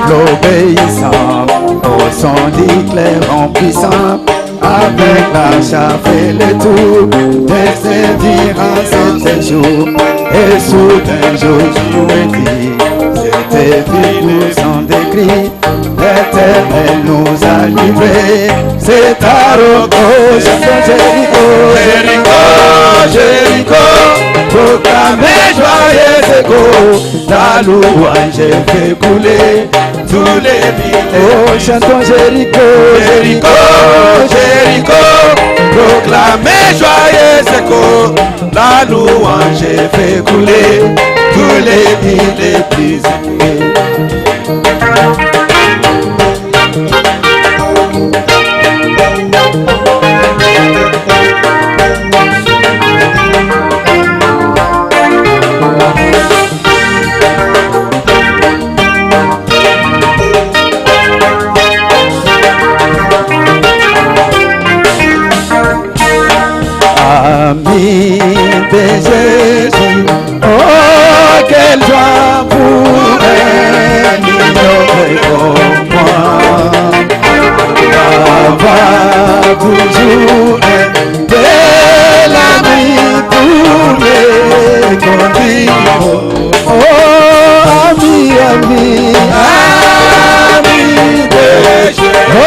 l'obéissant, au son d'éclairant puissant, avec la chape et le tout, descendir à cet jour, et soudain Josué dit, c'était vite sans décrit, l'Éternel nous a livrés, c'est à Roko, Jéricho, Jéricho, Jéricho, proclamez joyeux écho, la louange fait couler tous les villes. Oh, chantons Jéricho, Jéricho, Jéricho, proclamez joyeux écho, la louange fait couler tous les villes les plus élevées. Ami de Jésus, oh quelle joie pour un ignoré comme moi, avoir toujours un bel ami pour les convivre. Oh ami, ami, ami de Jésus, oh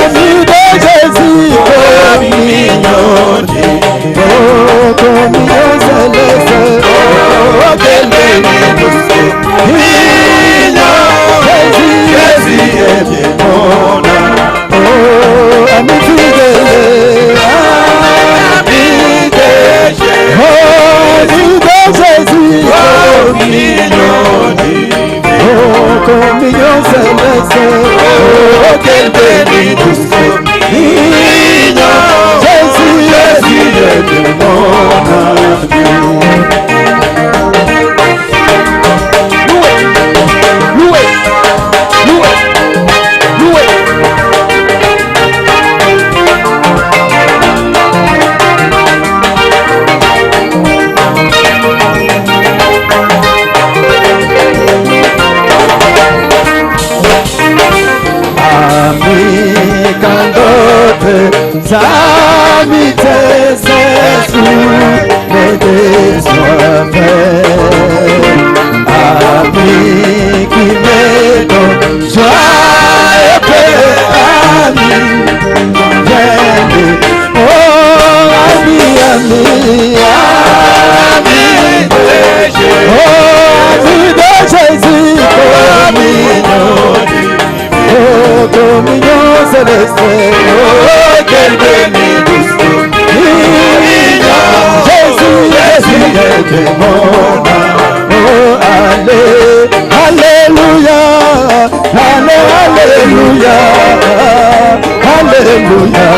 ami de Jésus, oh mignon. Oh, communion céleste, oh, quel bénédiction. Jésus est bien mon âme. Oh, ami fidèle, ami de Jésus. Oh, ami de Jésus, oh, communion divine. Oh, communion céleste, oh, quel bénédiction. Jésus est mon ami. Loué, loué, loué. Ami, quand d'autres amis te s'essouent, les déçoivent. Amis qui me donnent joie et paix, amis, viens. Oh, amis, amis, amis de Jésus, oh, amis de Jésus, communion, oh, communion céleste, oh, quel bénédiction. Jésus est mon âme. Oh, allez, alléluia, alléluia, alléluia,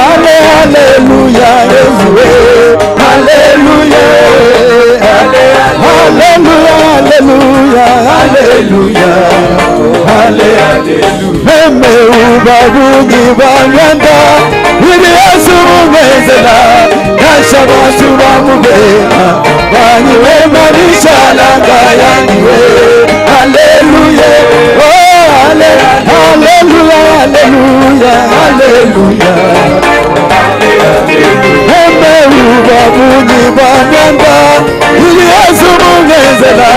alléluia, alléluia, alléluia, alléluia, alléluia. Même où babu banyanda, il est sur mezela, kashaba suba mubea, baniwe manisha langa yangiwe. Alléluia, oh alléluia, alléluia, alléluia. Même où babu banyanda, il est sur mezela,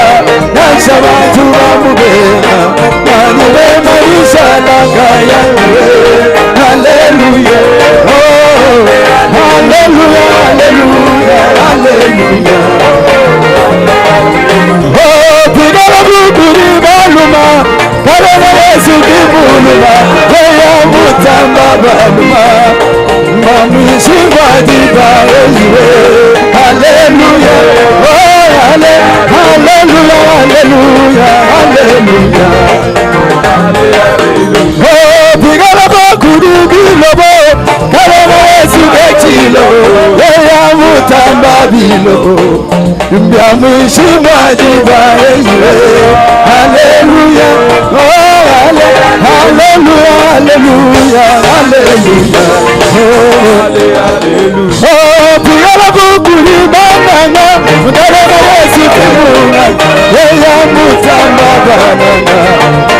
kashaba suba mubea, baniwe manisha langa yangiwe. Alléluia, oh alléluia, alléluia, alléluia. Oh, pidala bukuri baluma, kalena Yesu kibuluma, weya mutamba baluma, mami shivadi baejiwe. Alléluia, oh alléluia, alléluia, alléluia. Oh, pidala bukuri bilobo, kalena Yesu kechilo, weya mutamba bilo, mbyamushima dibaejiwe. Alléluia, oh alléluia, alléluia, alléluia, oh alléluia. Oh piyala bukuri banana, mudalena Yesu kimuna, weya mutamba banana.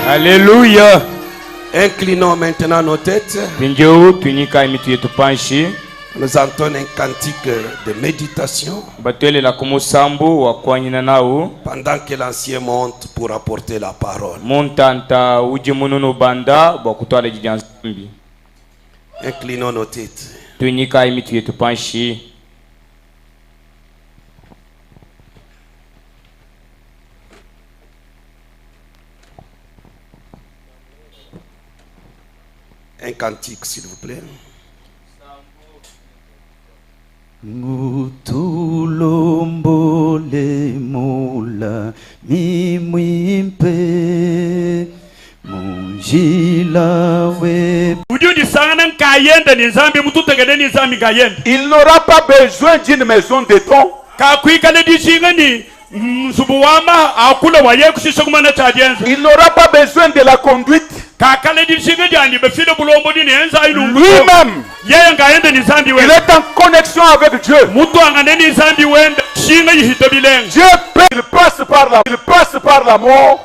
Alléluia. Inclinons maintenant nos têtes. Nous entendons un cantique de méditation. Pendant que l'ancien monte pour apporter la parole. Inclinons nos têtes. Un cantique, s'il vous plaît. Ngutulombole mula mimwimpe munjila we. Il n'aura pas besoin d'une maison de ton. Il n'aura pas besoin de la conduite. Lui-même, il est en connexion avec Dieu. Dieu il passe par la mort.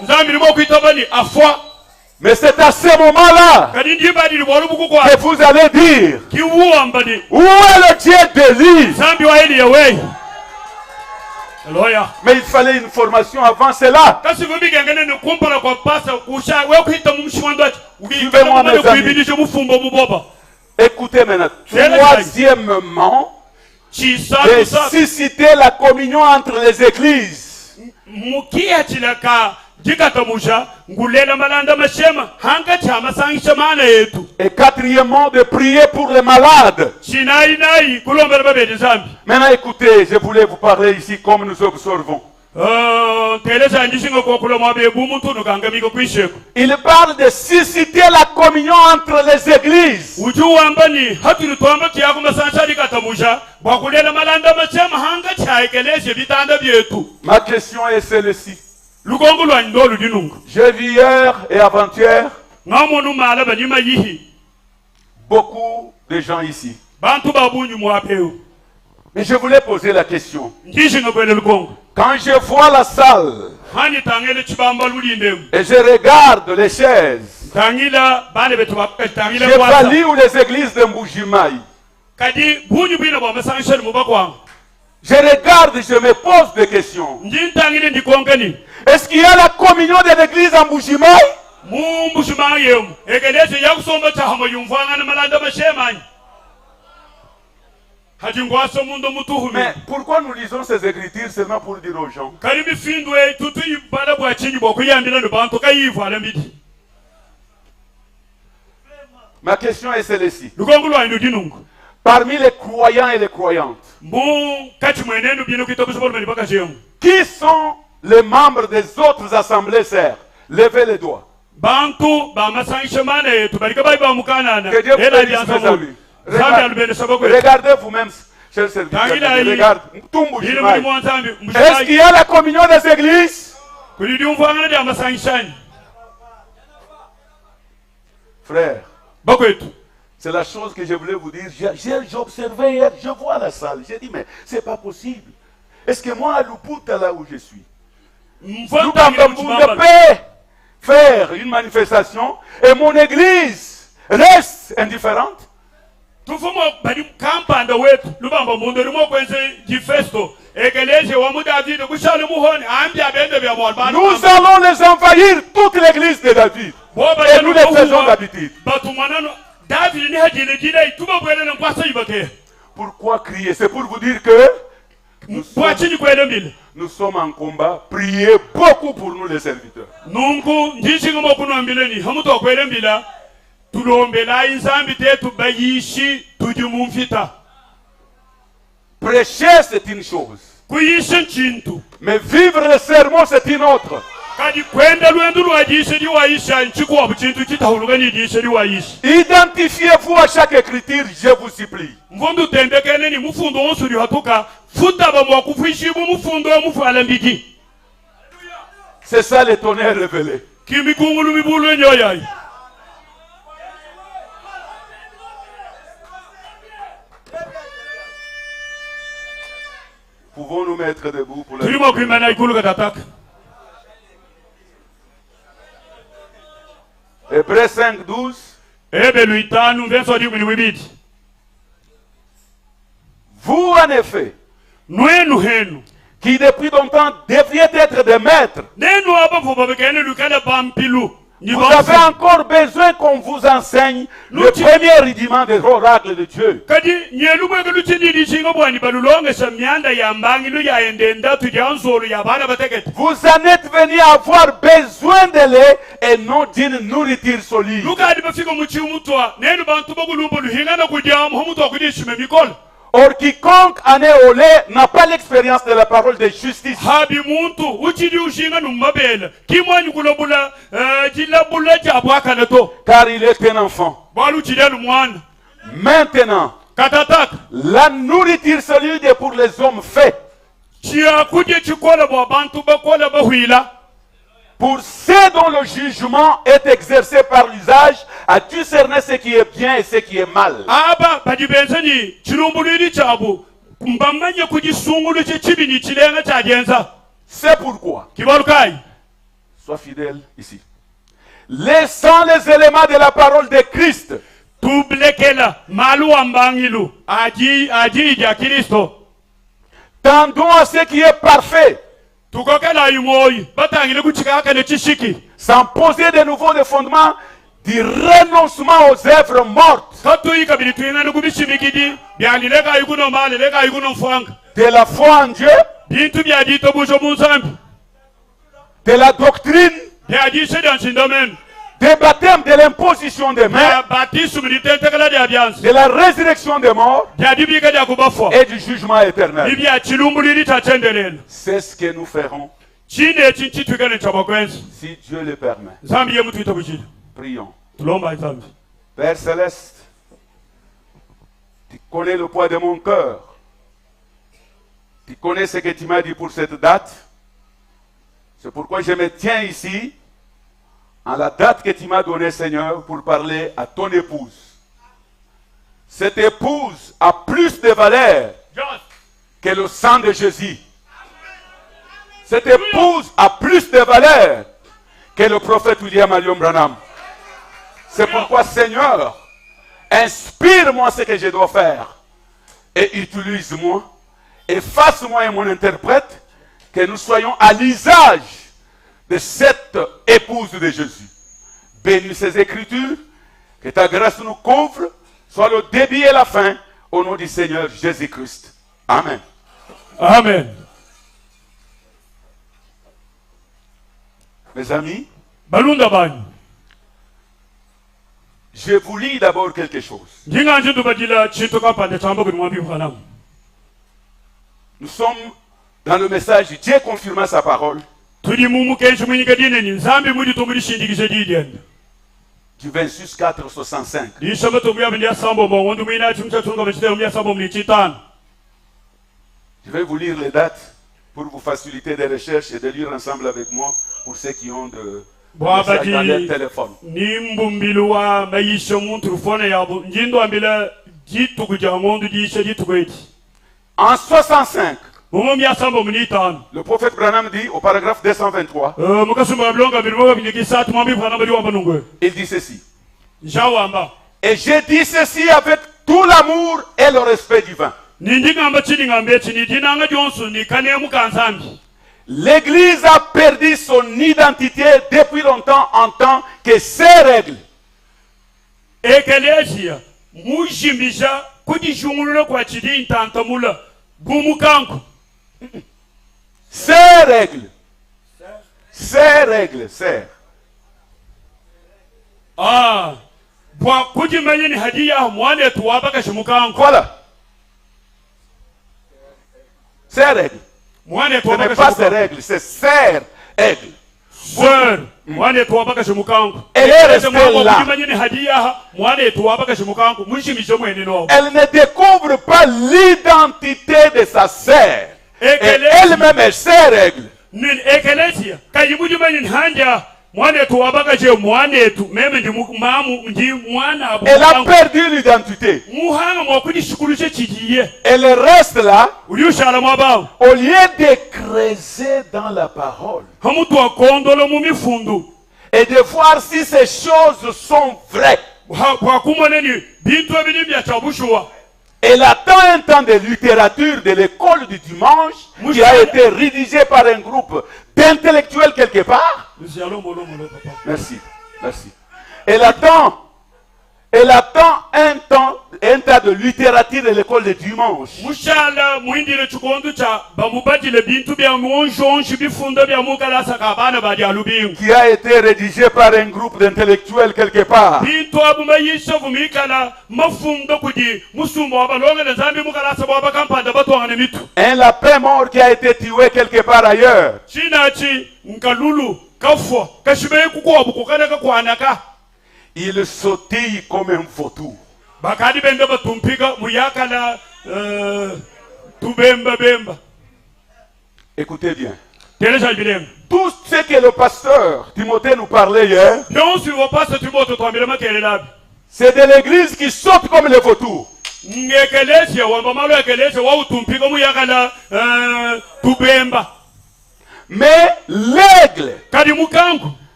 Mais c'est à ce moment-là que vous allez dire, où est le Dieu d'Élie? Mais il fallait une formation avant cela. Suivez-moi, mes amis. Écoutez maintenant. Troisièmement, susciter la communion entre les églises. Et quatrièmement, de prier pour les malades. Maintenant écoutez, je voulais vous parler ici comme nous observons. Il parle de susciter la communion entre les églises. Ma question est celle-ci. J'ai vu hier et avant-hier beaucoup de gens ici. Mais je voulais poser la question. Quand je vois la salle et je regarde les chaises, j'ai valu les églises de Mbujimaï. Je regarde et je me pose des questions. Est-ce qu'il y a la communion de l'église en Mbujimaï? Mais pourquoi nous lisons ces écritures seulement pour dire aux gens? Ma question est celle-ci. Parmi les croyants et les croyantes, qui sont les membres des autres assemblées sœurs? Levez les doigts. Que Dieu vous bénisse, mes amis. Regardez vous-même, chers serviteurs. Regarde. Est-ce qu'il y a la communion des églises? Frère, c'est la chose que je voulais vous dire. J'observais hier, je vois la salle. J'ai dit, mais c'est pas possible. Est-ce que moi, à Luputa, là où je suis, nous ne peut faire une manifestation et mon église reste indifférente? Nous allons les envahir, toute l'église de David. Et nous les faisons d'habitude. Pourquoi crier? C'est pour vous dire que nous sommes en combat. Priez beaucoup pour nous les serviteurs. Prêcher, c'est une chose. Mais vivre le sermon, c'est une autre. Identifiez-vous à chaque écriture, je vous supplie. C'est ça le tonnerre révélé. Pouvons-nous mettre debout pour la... Hébreux 5, 12. Vous, en effet, qui depuis longtemps devriez être des maîtres, vous avez encore besoin qu'on vous enseigne le premier rudiment des oracles de Dieu. Vous en êtes venus avoir besoin de lait et non d'une nourriture solide. Or, quiconque en est au lait n'a pas l'expérience de la parole de justice. Car il est un enfant. Maintenant, la nourriture solide est pour les hommes faits. Pour ceux dont le jugement est exercé par l'usage, à discerner ce qui est bien et ce qui est mal. C'est pourquoi, sois fidèle ici, laissant les éléments de la parole de Christ, tendons à ce qui est parfait, sans poser de nouveau des fondements du renoncement aux œuvres mortes, de la foi en Dieu, de la doctrine, des baptêmes, de l'imposition des mains, de la résurrection des morts et du jugement éternel. C'est ce que nous ferons si Dieu le permet. Prions. Père Céleste, tu connais le poids de mon cœur. Tu connais ce que tu m'as dit pour cette date. C'est pourquoi je me tiens ici, en la date que tu m'as donnée, Seigneur, pour parler à ton épouse. Cette épouse a plus de valeur que le sang de Jésus. Cette épouse a plus de valeur que le prophète William Marion Branham. C'est pourquoi, Seigneur, inspire-moi ce que je dois faire et utilise-moi et fasse-moi mon interprète, que nous soyons à l'usage de cette épouse de Jésus. Bénis ces écritures, que ta grâce nous couvre, soit le début et la fin, au nom du Seigneur Jésus-Christ. Amen. Amen. Mes amis, Balunda bani. je vous lis d'abord quelque chose. Njinga nje tubadila chitoka pande chamba kwa mwambi Branham. Nous sommes dans le message, Dieu confirma sa parole, Tuli mumu kenshi mwinika dine ni nzambi mwidi tumuli shindikishe didende. du 26-4-65. Di shaba tumuya bindi ya sambo mo, wandu mwina chumcha chunga mchite umya sambo mni chitana. Je vais vous lire les dates pour vous faciliter des recherches et de lire ensemble avec moi pour ceux qui ont de messages dans leur téléphone. Nimbumbiluwa mayisho muntu fone yabu njindo ambila jitu kujamondu dishe jitu kweti. En 65, Mumu mya sambo mni tano. le prophète Branham dit au paragraphe 223, Mukasumba blonga bilmoga binikisa tumambi Branham bali wamba nungwe. il dit ceci. Jawamba. Et j'ai dit ceci avec tout l'amour et le respect divin. L'Église a perdu son identité depuis longtemps en tant que ses règles. Ses règles. Ses règles, ses. Ah, voilà. Ses règles. Ce n'est pas ses règles, c'est ses règles. Sœur, Elle est restée là. Elle ne découvre pas l'identité de sa sœur. Et elle-même, elle ses règles. Elle a perdu l'identité. Elle reste là au lieu de creuser dans la parole et de voir si ces choses sont vraies. Elle attend un temps de littérature de l'école du dimanche qui a été rédigé par un groupe d'intellectuels quelque part. Merci, merci. Elle attend un tas de littérature de l'école de dimanche. Qui a été rédigé par un groupe d'intellectuels quelque part. Un lapin mort qui a été tué quelque part ailleurs. Il sautille comme un vautour. Écoutez bien. Tout ce que le pasteur Timothée nous parlait hier, c'est de l'église qui saute comme le vautour. Mais l'aigle,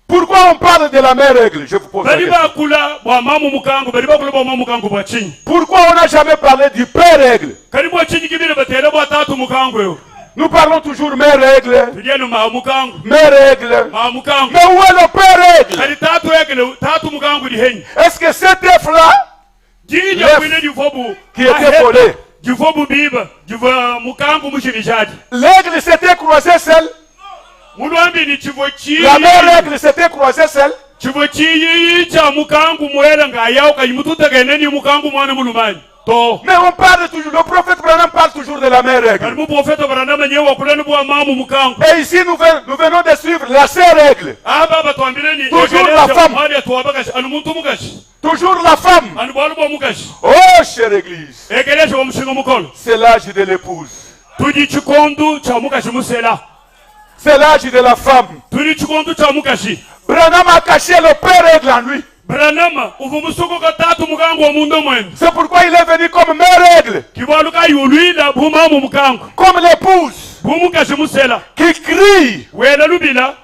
pourquoi on parle de la mère aigle? Je vous pose la question. Pourquoi on n'a jamais parlé du père aigle? Nous parlons toujours mère aigle. Mère aigle. Mais où est le père aigle? Est-ce que cet œuf-là, qui était volé, l'aigle s'était croisé seul? La mère aigle s'était croisée seule? Mais on parle toujours, le prophète Branham parle toujours de la mère aigle. Et ici nous venons de suivre la sœur aigle. Toujours la femme. Toujours la femme. Oh chère église, c'est l'âge de l'épouse. C'est l'âge de la femme. Branham a caché le père aigle en lui. mukangu wa mundu mwenu C'est pourquoi il est venu comme mère règle, kibaluka yulwila bumamu mukangu comme l'épouse bumukashi musela qui crie wela lubila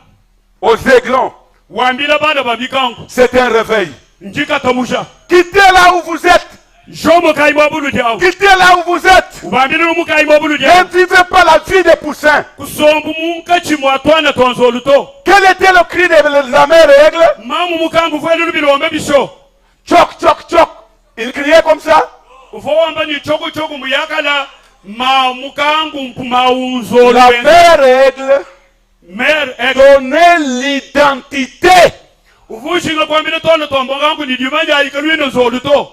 aux aiglons. wambila bana ba mikangu C'est un réveil. njika tamusha Quittez là où vous êtes. jomo kai mabulu diaw Quittez là où vous êtes. ubambila umukai mabulu Ne diaw vivez pas la vie des poussins. kusombu munkachi mwatwana tonzoluto Quel était le cri de la mère règle? mamu mukangu fwele lubila wambe bisho Tchoc, tchoc, tchoc. Il criait comme ça. ufo wamba ni choku choku muyakala ma mukangu maunzolu La mère règle mer donnait l'identité. ufushinga kwambile tono tombo kangu ni dimanja ikalwino nzoluto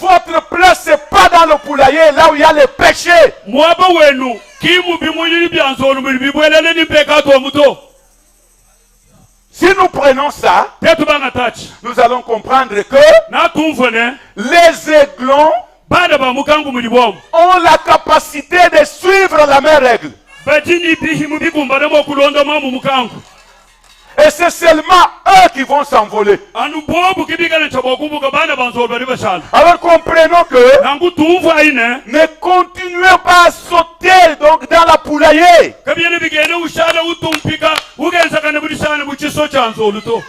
Votre place, c'est pas dans le poulailler, là où il y a les péchés. mwaba wenu kimu bimuyili byanzolu bibwelele ni pekato muto Si nous prenons ça, tetu banga tachi nous allons comprendre que na tumfone les aiglons bana ba mukangu mulibomu ont la capacité de suivre la mère règle. bajini bihimu bikumbana mo kulonda mamu mukangu Et c'est seulement eux qui vont s'envoler. anu bobu kibigana chabokubuka bana banzolu bali bashala Alors comprenons que nangu tumfa ine ne continuez pas à sauter donc dans la poulailler. kabiyene bigene ushala utumpika ugenza kana bulishana buchiso chanzolu to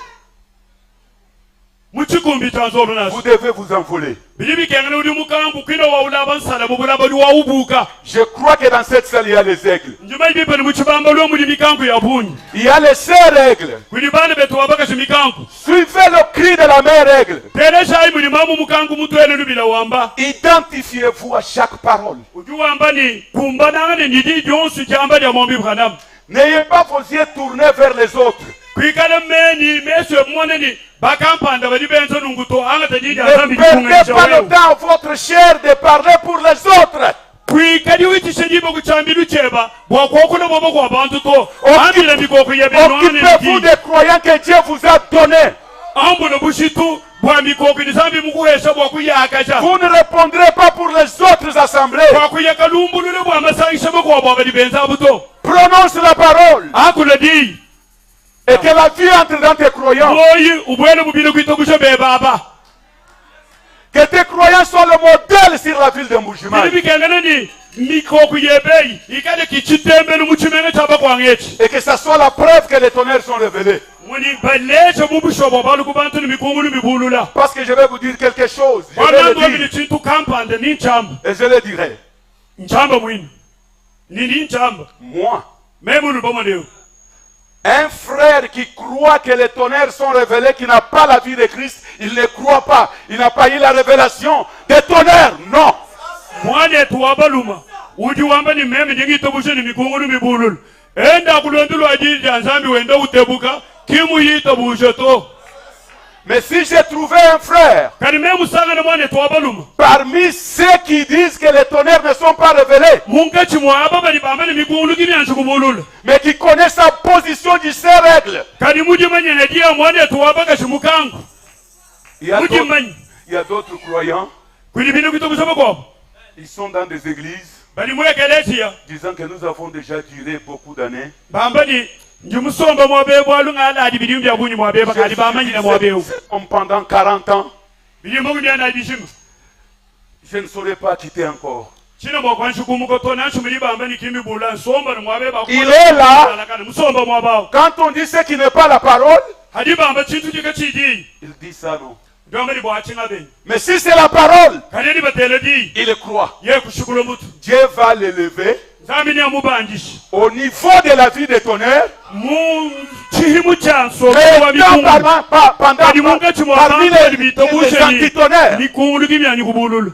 muchikumbi chanzolu naso Vous devez vous envoler. bilibi kengene uli mukangu kino wa ulaba nsala bubulaba li wa ubuka Je crois que dans cette salle, il y a les aigles. njuma ibipene muchibamba lwo muli mikangu ya bunyi Il y a les sœurs aigles. kuli bana betu wabakashi mikangu Suivez le cri de la mère aigle. tere shayi muli mamu mukangu mutwele lubila wamba Identifiez-vous à chaque parole. uju wamba ni kumbanangane nidi jonsu jamba lya mombi bhanam N'ayez pas vos yeux tournés vers les autres. kwikala meni meswe moneni bakampanda bali benzo nunguto angata jidi Ne azambi perdez kunganisha pas le wewe temps à votre chair de parler pour les autres. kwikali witishe jibo kuchambilu cheba bwakokula bobo kwa bantu to ambile mikoko ya Occupez-vous benone des croyants que Dieu vous a donnés. ambulo bushitu bwa mikoko ni zambi mukuhesha bwakuyakacha Vous ne répondrez pas pour les autres assemblées. bwakuyaka lumbulule bwa masangisha bwa bali benza buto Prononce la parole akula di et que la vie entre dans tes croyants. moyi ubwele bubile kwitogusha bebaba Que tes croyants soient le modèle sur la ville de Mbujimayi. bili bikengene ni mikoko yebei ikale kichitembele muchimene chaba kwangechi Et que ça soit la preuve que les tonnerres sont révélés. muni baleche mubushobo balu kubantu ni mikungu ni mibulula Parce que je vais vous dire quelque chose. Je vais wanando le wabili dire. chintu kampande ni nchamba Et je le dirai. nchamba mwini ni nchamba Moi, memunu bomoneo un frère qui croit que les tonnerres sont révélés, qui n'a pas la vie de Christ, il ne croit pas. Il n'a pas eu la révélation des tonnerres. Non. mwana etu wabaluma uji wamba ni meme ndingitobushe ni mikungu ni mibulula enda kulondulu ajili ya nzambi wenda utebuka kimu yitobushe to Mais si j'ai trouvé un frère kani memu sanga na mwana etu wabaluma parmi ceux qui disent que les tonnerres ne sont pas révélés, munga chimwaba bali bamba ni mikungu kimyanshi kumulula mais qui connaît sa position du saint règle, kani muji manyene dia mwana etu wabaka shimukangu il y a muji d'autres- manyi il y a d'autres croyants, kuli bino kitobushe bakwabo ils sont dans des églises bali mwekelesia disant que nous avons déjà duré beaucoup d'années. bamba ni njimusomba mwabebo alunga adi bidimu bya bunyi mwabeba kali bamanyina mwabebo C'est comme pendant 40 ans, bidimu kunyana bishima je ne saurais pas quitter encore. chino mokwanshi kumuko to nanshi muri bamba ni kimi bula nsomba ni mwabeba Il est là. musomba mwabao Quand on dit ce qui n'est pas la parole, hadi bamba chintu chikachidi il dit ça non. donga ni bwachinga ben Mais si c'est la parole, kali ni batele di il croit. ye kushukula mutu Dieu va l'élever zambi ni amubandishi au niveau de la vie des tonnerres. mu chihimu chanso wa Mais mikungu kali munga parmi chimwabamba les bitobushe ni antitonnerres, mikungu kimyanyi kubulula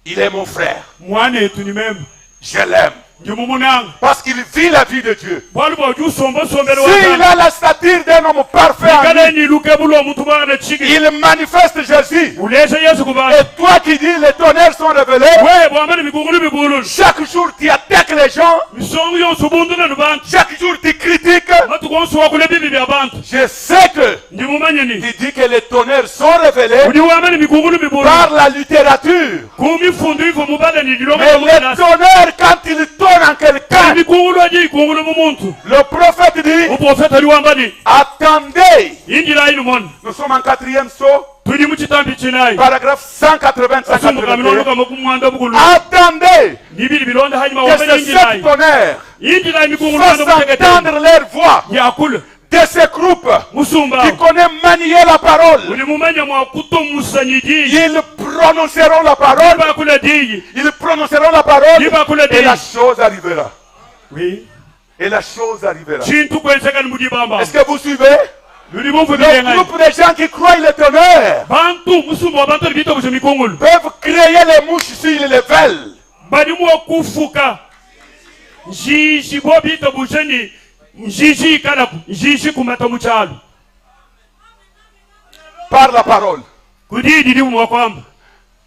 il est mon frère. mwana etu ni mema Je l'aime. njimumunanga Parce qu'il vit la vie de Dieu. bwalu bwaju somba sombele S'il a la stature d'un homme parfait en kale lui, ni lukebulo omuntu bwana chigi il manifeste Jésus. ulesha yesu kubana Et toi qui dis les tonnerres sont révélés, we bwamani mikungulu mibululu chaque jour tu attaques les gens, misongo yonse ubunduna nu bantu chaque jour tu critiques. matu konsu wakule bibi bya bantu Je sais que ndimumanyeni tu dis que les tonnerres sont révélés udi wamani mikungulu mibululu par la littérature. kumifundu ivo mubala ni dilongo Mais les mubala tonnerres, quand ils tournent en quelqu'un, mikungulu aje ikungulu mumuntu le prophète dit, uprofeta liwambani attendez. injila inu mona Nous sommes en 4e saut. tuli mu kitambi kinayi paragraphe 180, asumuka mirongo 181. kama kumwanda bukulu Attendez nibili bilonda hanyuma que wabele ces inji sept nayi tonnerres inji nayi mikungulu fassent ndo mutegete entendre leur voix yakula de ces groupes musumba qui connaissent manier la parole. uli mumanya mwa kutomusanyiji Ils prononceront la parole. bakula diyi Ils prononceront la parole. Et la diyi chose arrivera. oui Et la chose arrivera. chintu kwensekani mudibamba Est-ce que vous suivez? luli mufu Le bilengai groupe de gens qui croient le tonnerre bantu musumba wabantu libitobusha mikungulu peuvent créer les mouches s'ils le veulent. balimu okufuka njishi bobitobusha ni njishi ikalaku njishi kumata muchalo Par la parole. kudidi limu kwamba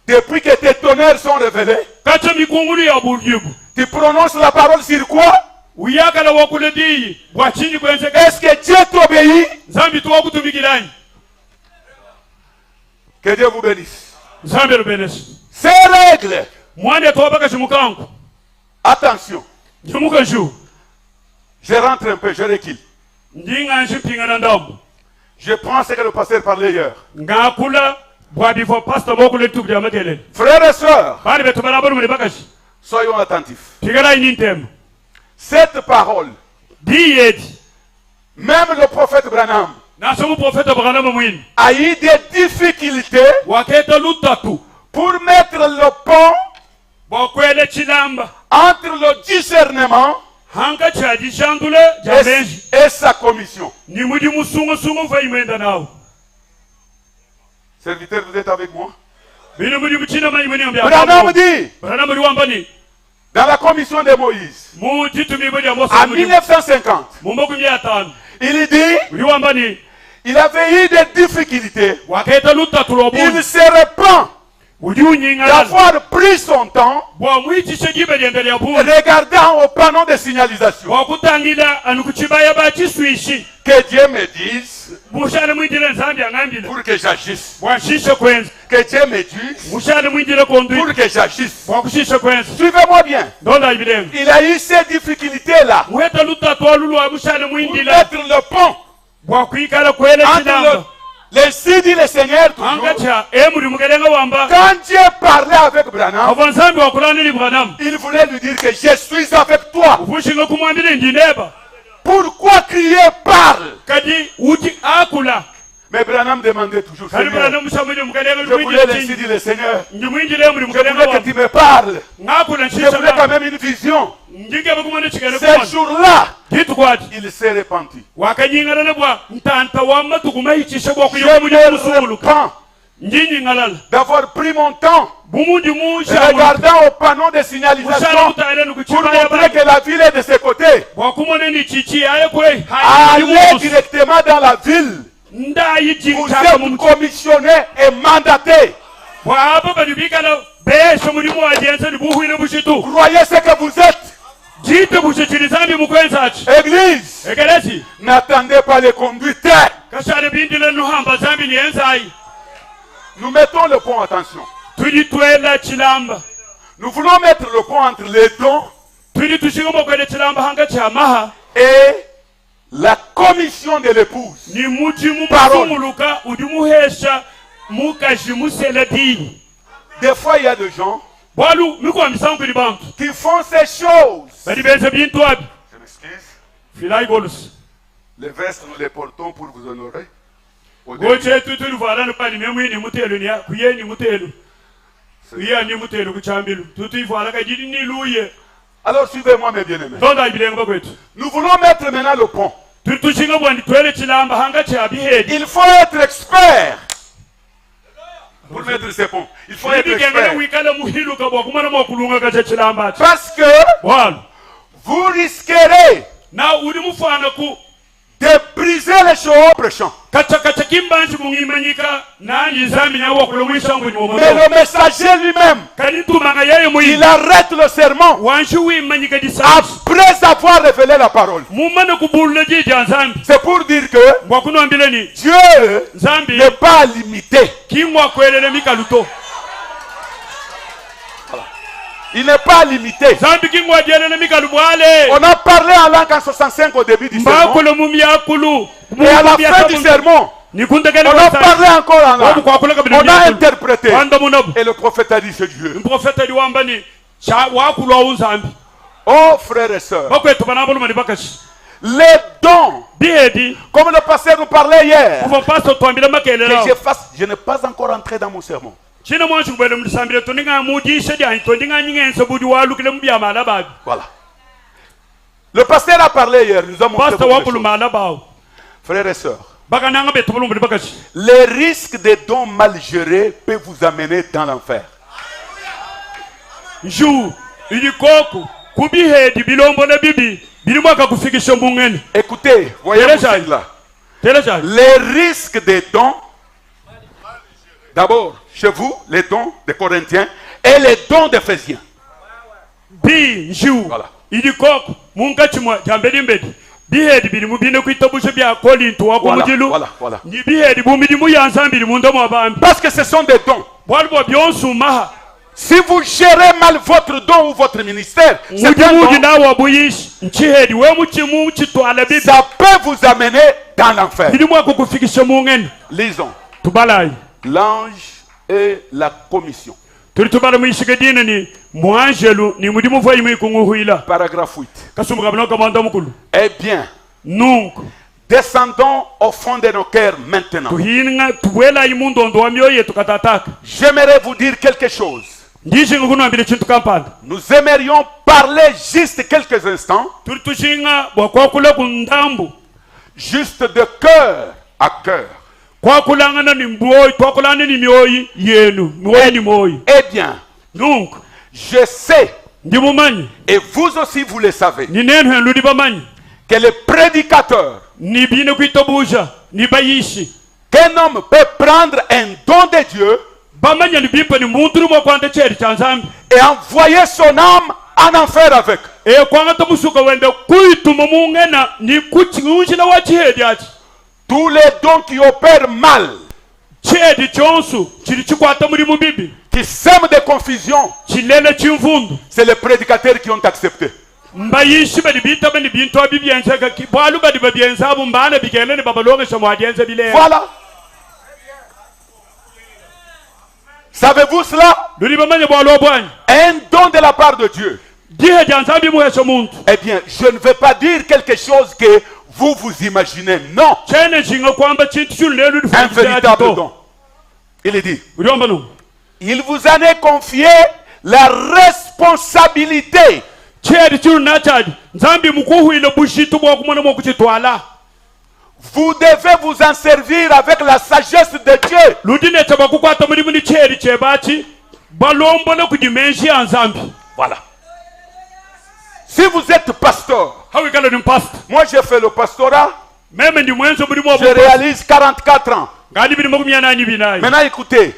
Depuis que tes tonnerres sont révélés, kacha mikungulu ya bulibu tu prononces la parole sur quoi? uyakala wakule diyi bwachini kwenseka Est-ce que Dieu t'obéit? zambi tuwakutumikilani Que Dieu vous bénisse. zambi lubenesi Ces règles, mwande tobaka shimukangu attention, jimuka shu je rentre un peu, je recule. ndinga nshipingana ndambo Je prends ce que le pasteur parlait hier. ngakula bwabifo pastor bokule tuku ya makelele Frères et sœurs, bali betu balabulu muli bakashi soyons attentifs. tigala inintema Cette parole, diyeti même le prophète Branham nasomu profeta bakana mwini a eu des difficultés waketa lutatu pour mettre le pont bokwele chilamba entre le discernement hanga chaji shandule jabenji et sa commission. ni mudi musungu vaimenda nawo Serviteur, vous êtes avec moi? bini mudi muchina maimeni ambia Branham dit, bana muri wambani dans la commission de Moïse, mu jitumi bodi amosa en 1950, mumboku 500 il dit, muri wambani il avait eu des difficultés. waketa lutatu Il lobuni se repent udi unyingala d'avoir pris son temps bwa mwitishe jibe ndele ya buni regardant au panneau de signalisation. wakutangila anukuchibaya bachiswishi Que Dieu me dise mushale mwindile nzambi angambile pour que j'agisse. bwashishe kwenza Que Dieu me dise mushale mwindile kondwi pour que j'agisse. bwakushishe kwenza Suivez-moi bien. ndonda ibilenga Il a eu ces difficultés-là muheta lutatu olulwa mushale pour mwindila mettre le pont bwakwikala kwele entre chilamba les six dit le Seigneur toujours. angacha emuri mukelenga wamba Quand Dieu parlait avec Branham, avo nzambi wakulanili bwanamu il voulait lui dire que je suis avec toi. uvushinga kumwambile ndineba Pourquoi crier parle? kadi uti akula Mais Branham demandait toujours, kali Seigneur, bwanamu samwili mukelenga je voulais ainsi dire le Seigneur. ndimwindile emuri Je mukelenga voulais que wamba tu me parles. ngakula Je voulais quand nshisha même une vision. njingebe kumane chikele Ce kumane jour-là, titukwati il s'est repenti. wakanyingalala bwa ntanta wamma tukumaicishe Je bwakuyoka me mulimu musuluka repens njinyiŋalala d'avoir pris mon temps bumundi mushamu regardant au panneau de mushana signalisation kutaile pour nukuchibaya montrer bantu que la ville est de ses côtés. bwakumone ni chichi aye kwe Allez directement dans la ville. ndayi Vous jintaka êtes commissionné et mandaté. bwabo bali bikala besho mulimu wajense nibuhwile bushitu Croyez ce que vous êtes. jite bushichirizambi mukwensachi Église, ekelesi n'attendez pas les conducteurs. kashale bindile nuhamba zambi niensayi Nous mettons le pont, attention. tulitwela chilamba Nous voulons mettre le pont entre les dons tuli tushinga mokwele chilamba hanga chamaha et la commission de l'épouse. ni mujimu Parole. musumuluka udi muhesha mukashi musele dini Des fois, il y a des gens bwalu mikwamisankuli bantu qui font ces choses. bali benze bintu abi Je m'excuse. filai golus Les vestes, nous les portons pour vous honorer. Au début. goche tutulivalana pali memwini mutelu ni kuyeni mutelu iya ni mutelu kuchambilu tutuivala kajidi ni luye Alors suivez-moi mes bien-aimés. tonda ibilenga bakwetu Nous voulons mettre maintenant le pont. tutushinga bwandi twele chilamba hanga chabihedi Il faut être expert pour mettre ces ponts. Il faut être ibigengele expert. wikala muhiluka bwakumana mwakulunga kacha chilamba ati Parce que bwalu vous risquerez na uli mufana ku de briser les chevaux prêchants. kacha kimbanji mungimanyika nani zami na wakulumwisha ngwe Mais nyomo le messager lui-même, kanitumanga yaye il muyi arrête le serment wanshi wimanyika disasi après avoir révélé la parole. mumane kubulula jija nzambi C'est pour dire que bwakunombile ni Dieu nzambi n'est pas limité. kimwakwelele mikaluto Il n'est pas limité. nzambi kimwajelele mikalu bwale On a parlé en langue en 65 au début du sermon. mbakule mumyakulu Et à la fin du sermon, On a parlé encore en langue. On a interprété. Et le prophète a dit c'est Dieu. Oh frères et sœurs, les dons, comme le pasteur nous parlait hier, que je n'ai pas encore entré dans mon sermon. Voilà. Le pasteur a parlé hier, nous avons montré beaucoup de choses. Frères et sœurs, les risques des dons mal gérés peuvent vous amener dans l'enfer. Écoutez, voyez-vous là. Les risques des dons, d'abord chez vous, les dons des Corinthiens et les dons d'Éphésiens. Voilà. Voilà. Parce que ce sont des dons. Si vous gérez mal votre don ou votre ministère, ça peut vous amener dans l'enfer. Lisons. L'ange et la commission. Paragraphe 8. Eh bien, descendons au fond de nos cœurs maintenant. J'aimerais vous dire quelque chose. Nous aimerions parler juste quelques instants, juste de cœur à cœur. Eh bien, je sais, et vous aussi vous le savez, que le prédicateur, qu'un homme peut prendre un don de Dieu et envoyer son âme en enfer avec. Tous les dons qui opèrent mal, qui sèment des confusions, c'est les prédicateurs qui ont accepté. Voilà. Savez-vous cela? Un don de la part de Dieu. Eh bien, je ne vais pas dire quelque chose que vous imaginez. Non. Un véritable don. Il est dit. Il vous en est confié la responsabilité. Vous devez vous en servir avec la sagesse de Dieu. Voilà. Si vous êtes pasteur, moi j'ai fait le pastorat, je réalise 44 ans. Maintenant écoutez,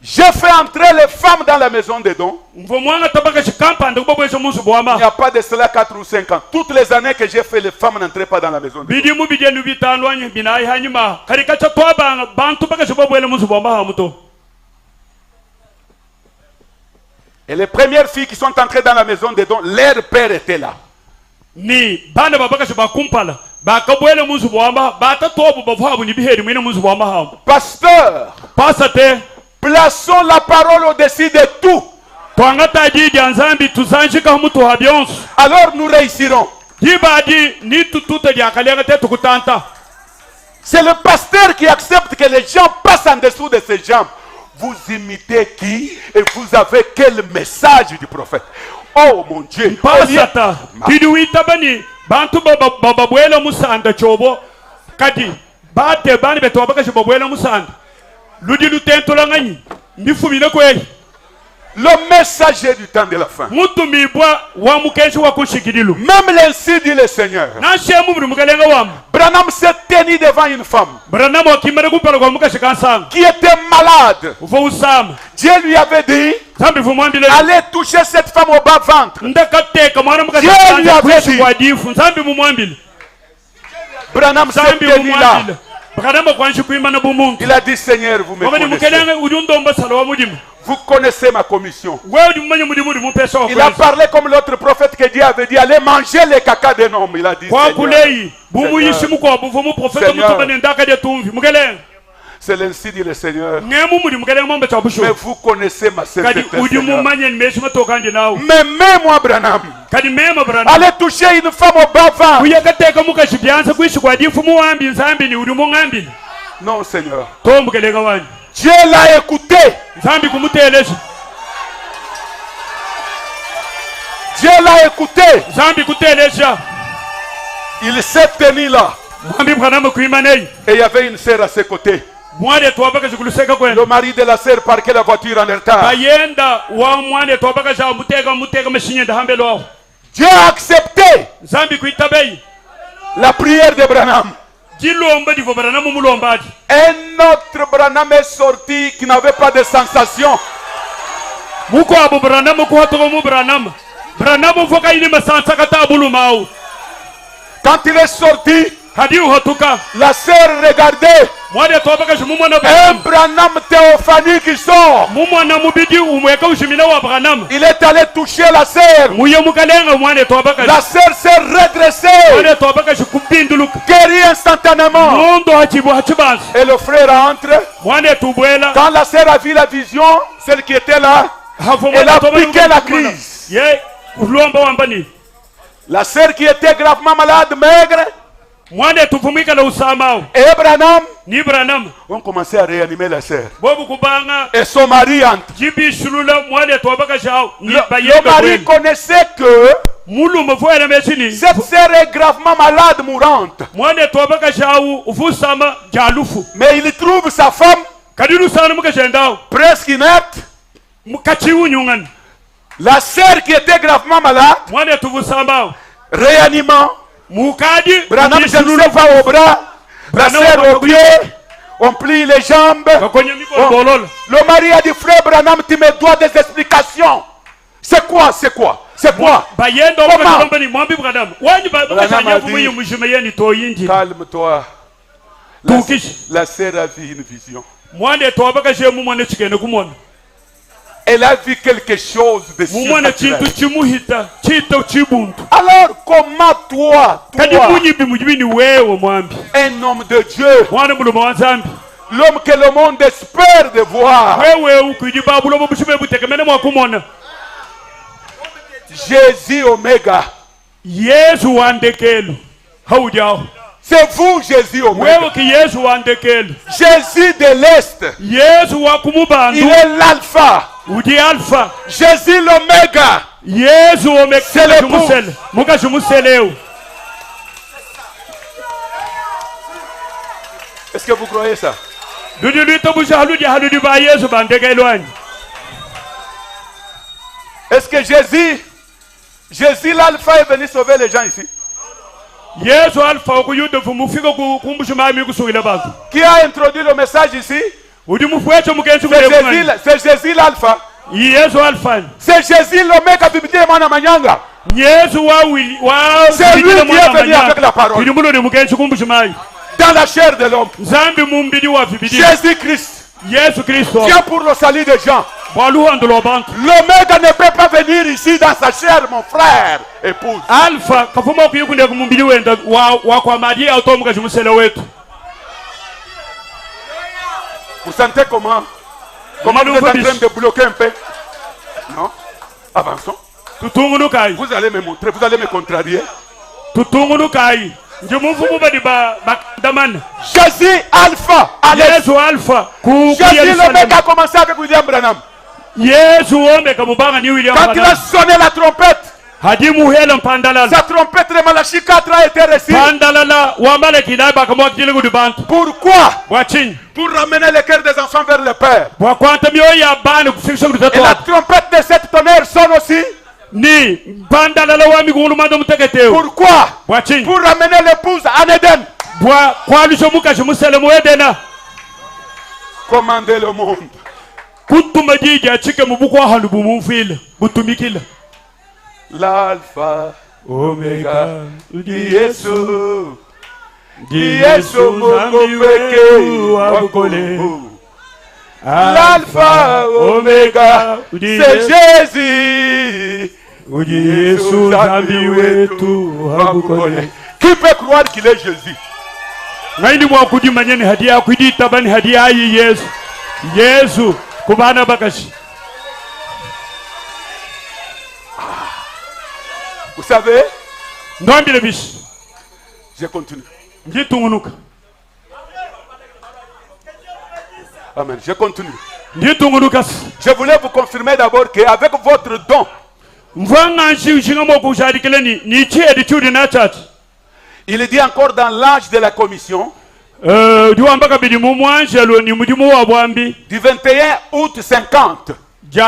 j'ai fait entrer les femmes dans la maison des dons. Il n'y a pas de cela 4 ou 5 ans. Toutes les années que j'ai fait, les femmes n'entraient pas dans la maison des dons. Et les premières filles qui sont entrées dans la maison des dons, leur père était là. Pasteur, plaçons la parole au-dessus de tout. Alors nous réussirons. C'est le pasteur qui accepte que les gens passent en dessous de ses jambes. Vous imitez qui et vous avez quel message du prophète? Oh mon Dieu. Le messager du temps de la fin. Même l'ainsi dit le Seigneur. Branham s'est tenu devant une femme qui était malade. Dieu lui avait dit, allez toucher cette femme au bas-ventre. Dieu lui avait dit, Branham s'est tenu là. Il a dit, Seigneur, vous me connaissez. Vous connaissez ma commission. Il a parlé comme l'autre prophète que Dieu avait dit, allez manger les caca d'un homme. Il a dit, Seigneur, c'est l'ainsi dit le Seigneur. Mais vous connaissez ma sainteté, Seigneur. Mais moi, Branham, allez toucher une femme au bas-ventre. Non, Seigneur. Dieu l'a écouté. Dieu l'a écouté. Il s'est tenu là. Et il y avait une sœur à ses côtés. Le mari de la sœur parquait la voiture en retard. Dieu a accepté la prière de Branham. Un autre Branham est sorti qui n'avait pas de sensation. Quand il est sorti, la sœur regardait un Branham théophanie qui sort. Il est allé toucher la sœur. La sœur s'est redressée, guérie instantanément. Et le frère entre. Quand la sœur a vu la vision, celle qui était là, elle a piqué la crise. La sœur qui était gravement malade, maigre, et Branham ont commencé à réanimer la sœur. Et son mari entre. Le mari connaissait que cette sœur est gravement malade, mourante. Mais il trouve sa femme presque inerte. La sœur qui était gravement malade, réanimant. Branham se lève au bras, la sœur au pied, on plie les jambes. Le mari a dit, frère Branham, tu me dois des explications. C'est quoi? Comment? Calme-toi. La sœur a vu une vision. Elle a vu quelque chose de surnaturel. Alors comment toi, un homme de Dieu, l'homme que le monde espère de voir, Jésus Oméga, c'est vous Jésus Oméga, Jésus de l'Est, il est l'alpha, Jésus l'Oméga, c'est l'époux. Est-ce que vous croyez ça? Est-ce que Jésus l'alpha est venu sauver les gens ici? Qui a introduit le message ici? C'est Jésus l'alpha. C'est Jésus l'Oméga. C'est lui qui est venu avec la parole dans la chair de l'homme. Jésus-Christ vient pour le salut des gens. L'Oméga ne peut pas venir ici dans sa chair, mon frère, épouse. Vous sentez comment? Comment vous êtes en train de bloquer un peu? Non? Avançons. Vous allez me montrer, vous allez me contrarier. Jésus Alpha. Jésus l'Oméga a commencé avec William Branham. Quand il a sonné la trompette, sa trompette de Malachie 4 a été reçue. Pourquoi? Pour ramener le cœur des enfants vers le Père. Et la trompette de cette tonnerre sonne aussi. Pourquoi? Pour ramener l'épouse en Éden. Commander le monde. L'alpha, Oméga, Jésus. Yesu Mungu pekee wakole. L'alpha, omega, c'est Jésus. Yesu zambi wetu wakole. Qui peut croire qu'il est Jésus? Ngaini mwa kujimanyeni hadia kujita bani hadia yi Yesu. Yesu kubana bakashi. Vous savez? Ndambile bishi. Je continue. Nditungunuka. Amen. Je continue. Nditungunuka. Je voulais vous confirmer d'abord qu'avec votre don, il est dit encore dans l'âge de la commission, du 21 août 50. Il dit,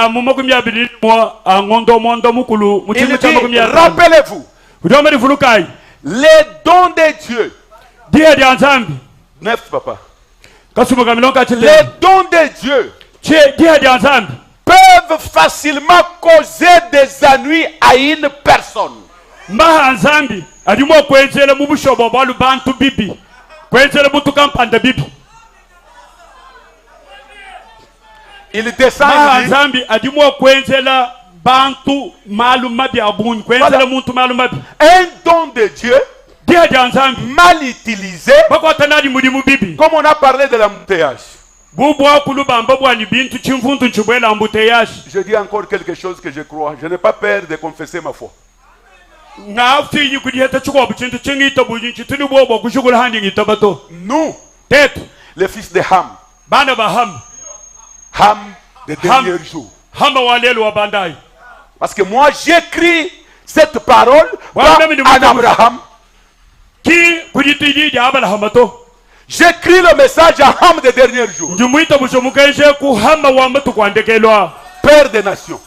rappelez-vous, les dons de Dieu. 9 papa. Les dons de Dieu peuvent facilement causer des ennuis à une personne. Il descend. Voilà. Un don de Dieu mal utilisé, comme on a parlé de l'embouteillage. Je dis encore quelque chose que je crois. Je n'ai pas peur de confesser ma foi. Nous, les fils de Ham, Ham des derniers jours. Parce que moi j'écris cette parole à Abraham. J'écris le message à Ham des derniers jours. Père des nations.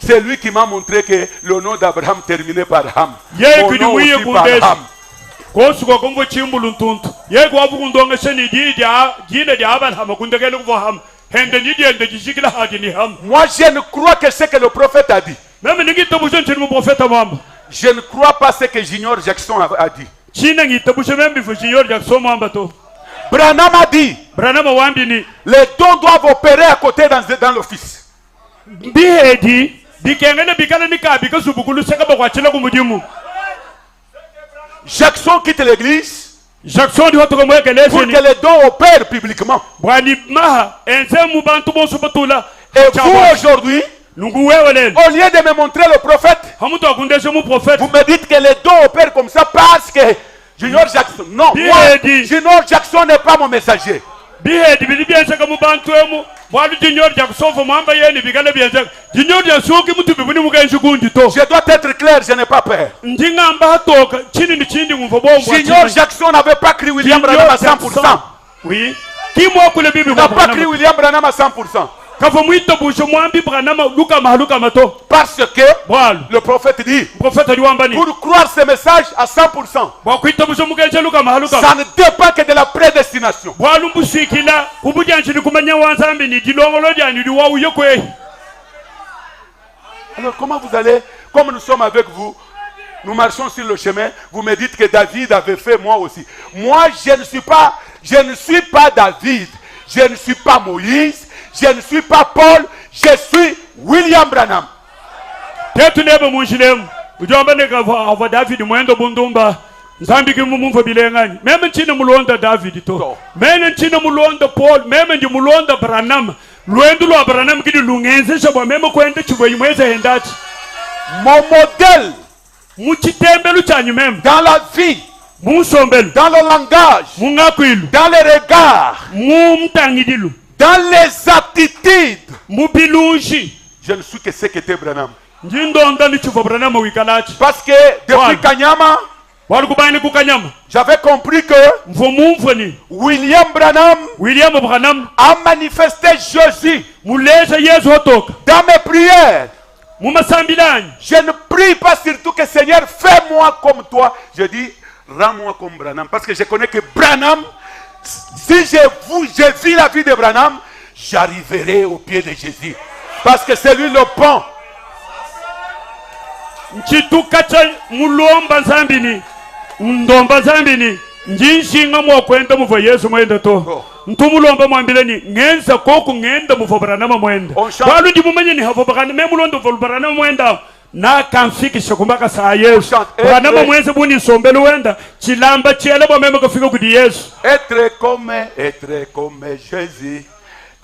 C'est lui qui m'a montré que le nom d'Abraham terminait par Ham. Mon nom aussi par Ham. Moi je ne crois que ce que le prophète a dit. Je ne crois pas ce que Junior Jackson a dit. Branham a dit, les dons doivent opérer à côté dans l'office. Jackson quitte l'église pour que les dons opèrent publiquement. Et vous aujourd'hui, au lieu de me montrer le prophète, vous me dites que les dons opèrent comme ça parce que Junior Jackson. Non, moi, Junior Jackson n'est pas mon messager. Je dois être clair, je n'ai pas peur. Junior Jackson n'avait pas cru William Branham à 100%. Oui. Il n'a pas cru William Branham à 100%. Parce que le prophète dit, pour croire ce message à 100%, ça ne dépend que de la prédestination. Alors comment vous allez, comme nous sommes avec vous, nous marchons sur le chemin, vous me dites que David avait fait, moi aussi. Moi je ne suis pas David, je ne suis pas Moïse, je ne suis pas Paul, je suis William Branham. Mon modèle dans la vie, dans le langage, dans les regards, dans les attitudes, je ne suis que ce qu'était Branham. Parce que depuis Kanyama, j'avais compris que William Branham a manifesté Jésus dans mes prières. Je ne prie pas surtout que Seigneur, fais-moi comme toi. Je dis, rends-moi comme Branham. Parce que je connais que Branham, si je vis la vie de Branham, j'arriverai au pied de Jésus. Parce que c'est lui le pont. ndomba zambini njishinga mwakwenda muva Yesu mwenda to ntumulomba mwambileni ngenza koku ngenda muva Branham mwenda walu ndi mumanye ni havo bakana memulondo vol Branham mwenda na kamfikisha kumbaka saa Yesu Branham mwenze buni sombele wenda chilamba chele bo mema kufika kudi Yesu être comme Jésus.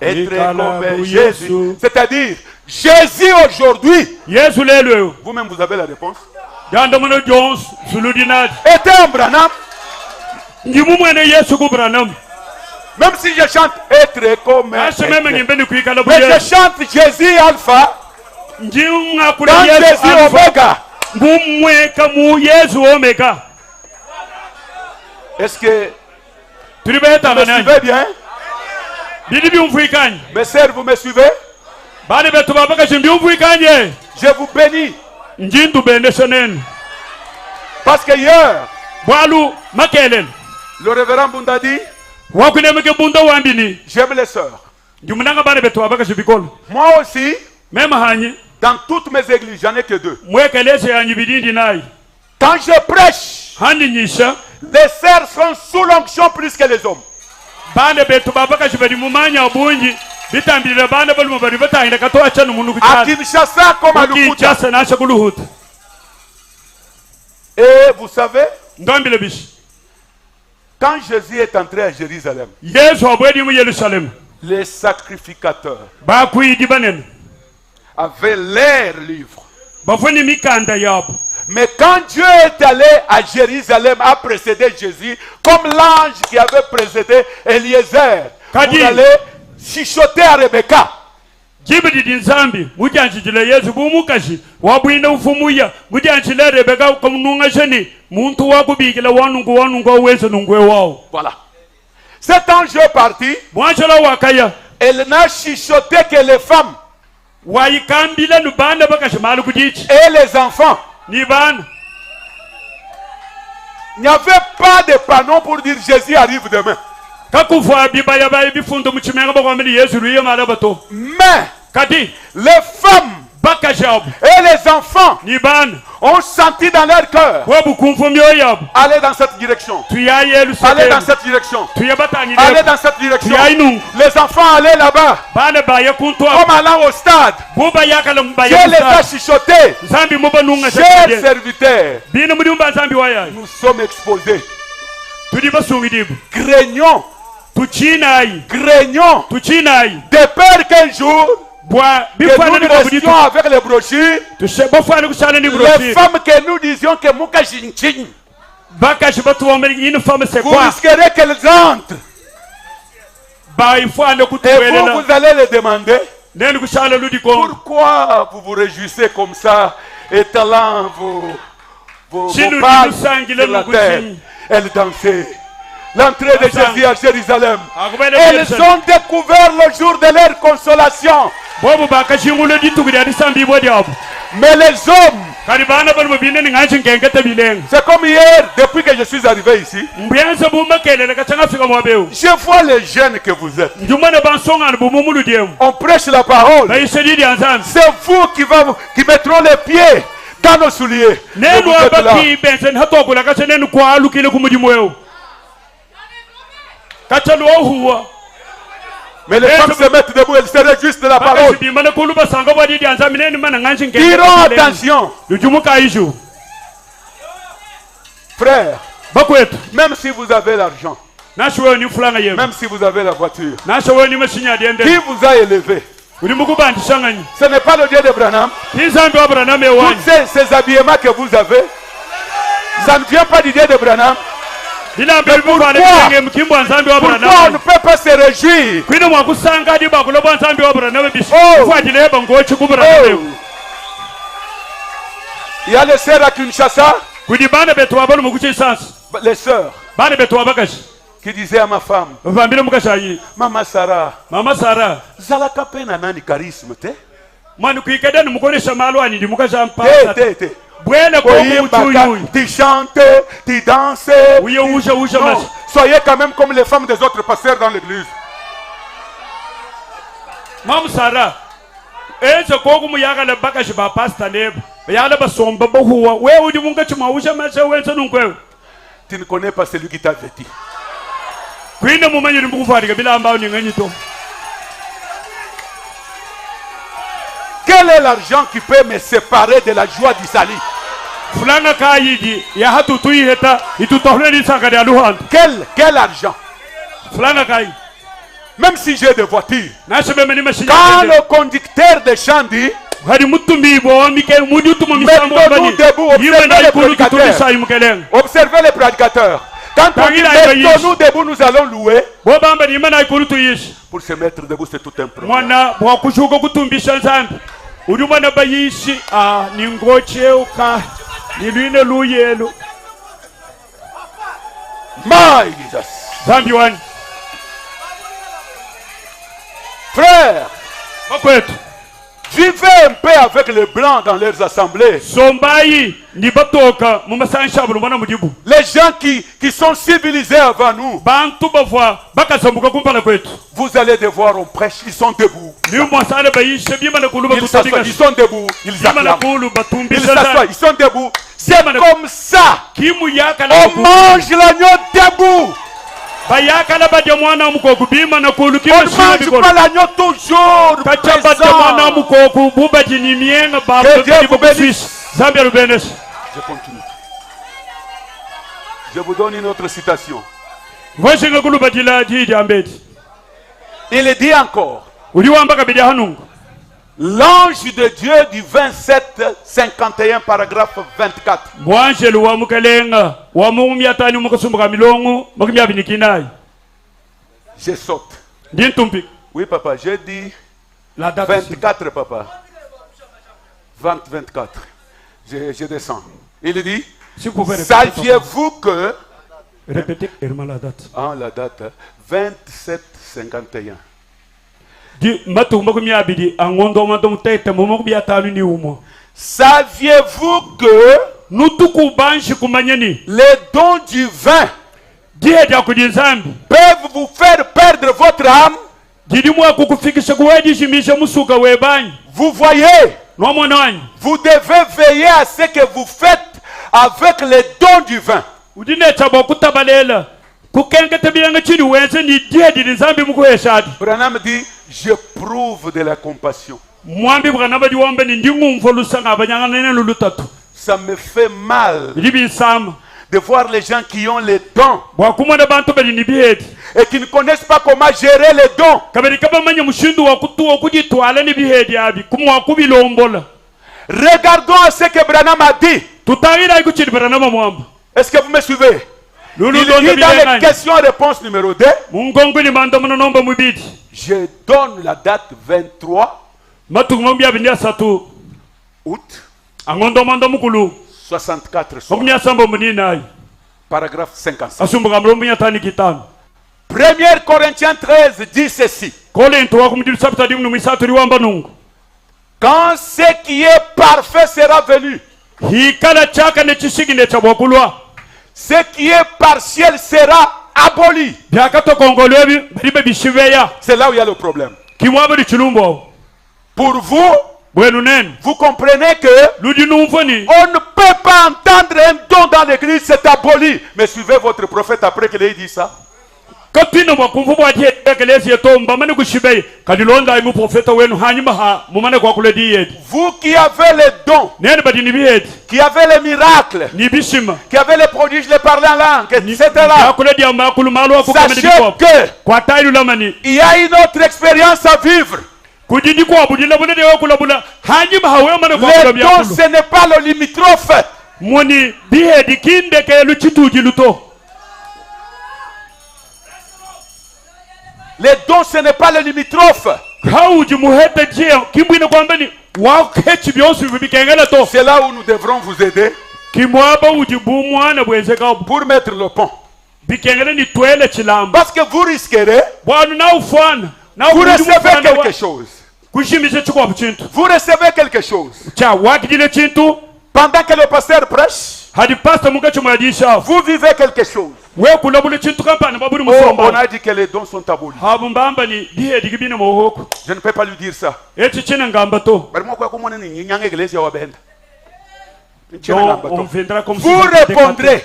Être comme Jésus. C'est-à-dire, Jésus aujourd'hui. Vous-même, vous avez la réponse. Était un Branham. Même si je chante être comme. Mais je chante Jésus Alpha. Dans Jésus Omega. Est-ce que vous me suivez bien? Mes sœurs, vous me suivez? Je vous bénis. Parce que hier, le révérend Bunda dit, j'aime les sœurs. Moi aussi, dans toutes mes églises, j'en ai que 2. Quand je prêche, les sœurs sont sous l'onction plus que les hommes. À Kinshasa comme à Lukuta. Et vous savez, quand Jésus est entré à Jérusalem, les sacrificateurs avaient leurs livres. Mais quand Dieu est allé à Jérusalem, a précédé Jésus, comme l'ange qui avait précédé Eliezer, pour aller chuchoter à Rebecca. Voilà. Cet ange est parti. Elle n'a chuchoté que les femmes. Et les enfants. Il n'y avait pas de panneau pour dire Jésus arrive demain. Mais les femmes et les enfants ont senti dans leur cœur aller dans cette direction. Aller dans cette direction. Aller dans cette direction. Les enfants allaient là-bas comme allant au stade. Dieu les a chuchotés. Chers serviteurs, nous sommes exposés. Craignons. Craignons de peur qu'un jour que nous restions avec les brochures, les femmes que nous disions que Mouka Jinchin, vous risquerez qu'elles entrent. Et vous allez les demander pourquoi vous vous réjouissez comme ça, étalant vos balles sur la terre. Elles dansaient. L'entrée de Jésus à Jérusalem. Elles ont découvert le jour de leur consolation. Mais les hommes, c'est comme hier, depuis que je suis arrivé ici, je vois les jeunes que vous êtes. On prêche la parole. C'est vous qui mettront les pieds dans nos souliers. Et vous êtes là. Mais les femmes se mettent debout, elles se réjouissent de la parole. Dirons attention. Frère, même si vous avez l'argent, même si vous avez la voiture, qui vous a élevé? Ce n'est pas le Dieu de Branham. Tous ces habillements que vous avez, ça ne vient pas du Dieu de Branham. Pourquoi on ne peut pas se réjouir? Il y a les sœurs à Kinshasa, les sœurs qui disaient à ma femme, Maman Sarah, Zalaka pena nani charisme te? Tu chantes, tu danses. Non, soyez quand même comme les femmes des autres pasteurs dans l'église. Maman Sarah, tu ne connais pas celui qui t'a vêtu. kwina mumanyi mukufariga bilamba uninganyito. Quel est l'argent qui peut me séparer de la joie du salut? Fulanga kayidi ya hatu tuiheta itutohleni sakari aluhan. Quel argent? Fulanga kai. Même si j'ai des voitures. Quand le conducteur de chant dit, mettons-nous debout, observez les prédicateurs. Quand on dit mettons-nous debout, nous allons louer. Pour se mettre debout, c'est tout un problème. My Jesus. Frère, vivez un peu avec les blancs dans leurs assemblées. Les gens qui sont civilisés avant nous. Vous allez devoir on prêche, ils sont debout. Ils s'assoient, ils sont debout. Ils acclament. Ils s'assoient, ils sont debout. C'est comme ça. On mange l'agneau debout. On ne mange pas l'agneau toujours présent. Que Dieu vous bénisse. Je continue. Je vous donne une autre citation. Il est dit encore. L'ange de Dieu du 27-51 paragraphe 24. Je saute. Oui papa, j'ai dit 24 papa. 24. Je descends. Il dit, saviez-vous que... Ah, la date. 27-51. Saviez-vous que les dons du vin peuvent vous faire perdre votre âme? Vous voyez, vous devez veiller à ce que vous faites avec les dons du vin. Branham dit, je prouve de la compassion. Ça me fait mal de voir les gens qui ont les dons et qui ne connaissent pas comment gérer les dons. Regardons à ce que Branham a dit. Est-ce que vous me suivez? Il dit dans les questions-réponses numéro 2, je donne la date 23 août 64 soir. Paragraphe 55. 1 Corinthiens 13 dit ceci. Quand ce qui est parfait sera venu, ce qui est partiel sera aboli. C'est là où il y a le problème. Pour vous, vous comprenez que on ne peut pas entendre un don dans l'église, c'est aboli. Mais suivez votre prophète après qu'il ait dit ça. Vous qui avez les dons, qui avez les miracles, qui avez les prodiges, les parler en langue, etc. Sachez que il y a une autre expérience à vivre. Les dons, ce n'est pas le limitrophe. Les dons, ce n'est pas le limitrophe. C'est là où nous devrons vous aider pour mettre le pont. Parce que vous risquerez, vous recevez quelque chose. Vous recevez quelque chose. Pendant que le pasteur prêche, vous vivez quelque chose. Oh, on a dit que les dons sont abolis. Je ne peux pas lui dire ça. on viendra comme Vous répondrez.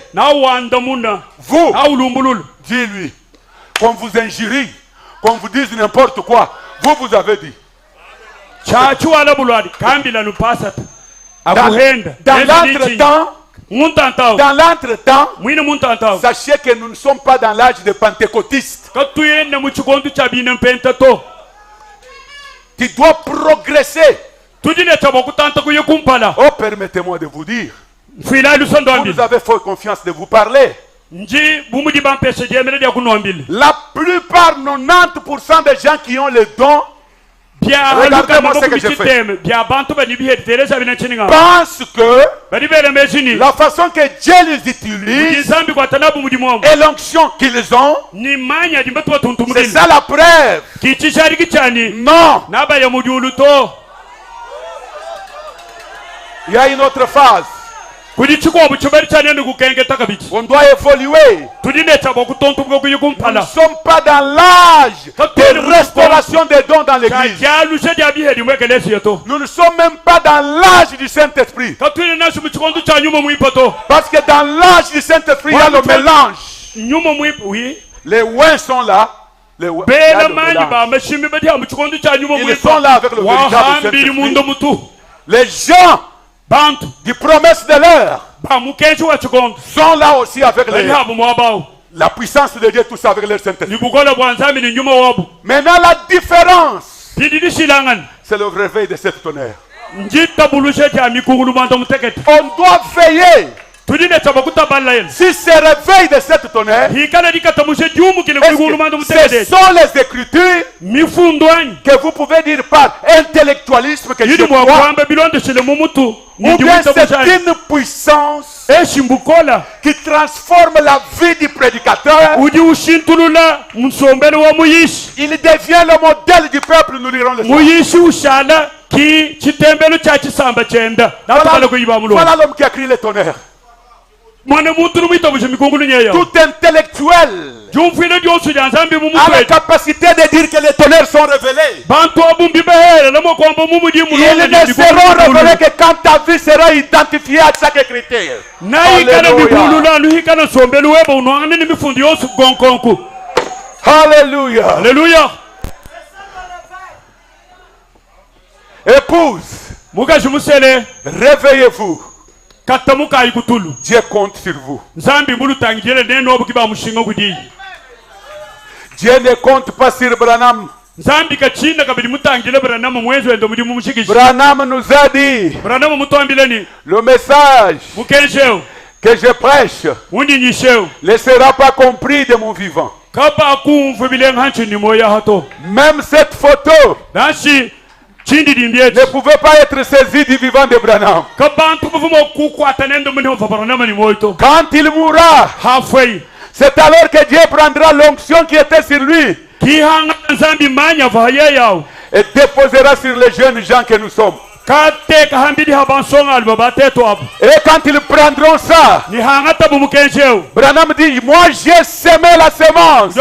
Vous, dis-lui, qu'on vous injurie, qu'on vous dise n'importe quoi, vous avez dit. Dans l'entretemps, sachez que nous ne sommes pas dans l'âge des pentecôtistes. Tu dois progresser. Oh, permettez-moi de vous dire. Vous nous avez fait confiance de vous parler. La plupart, 90% des gens qui ont le don, regardez-moi ce que je fais. Pensent que la façon que Dieu les utilise et l'onction qu'ils ont, c'est ça la preuve. Non. Il y a une autre phase. On doit évoluer. Nous ne sommes pas dans l'âge de restauration des dons dans l'église. Nous ne sommes même pas dans l'âge du Saint-Esprit. Parce que dans l'âge du Saint-Esprit, il y a le mélange. Les ouins sont là. Ils sont là avec le véritable Saint-Esprit. Les gens du promesse de l'heure sont là aussi avec la puissance de Dieu, tout ça avec leur Saint-Esprit. Maintenant la différence, c'est le réveil de cette tonnerre. On doit veiller. Si ce réveil de cette tonnerre, ce sont les Écritures que vous pouvez dire par intellectualisme que je crois, ou bien c'est une puissance qui transforme la vie du prédicateur. Il devient le modèle du peuple, nous lirons le soir. Voilà l'homme qui a créé le tonnerre. Tout intellectuel a la capacité de dire que les tonnerres sont révélés. Ils ne seront révélés que quand ta vie sera identifiée à chaque critère. Alléluia. Alléluia. Épouse, réveillez-vous. Dieu compte sur vous. Dieu ne compte pas sur Branham. Branham nous a dit le message que je prêche ne sera pas compris de mon vivant. Même cette photo ne pouvait pas être saisie du vivant de Branham. Quand il mourra, c'est alors que Dieu prendra l'onction qui était sur lui et déposera sur les jeunes gens que nous sommes. Et quand ils prendront ça, Branham dit, moi j'ai semé la semence,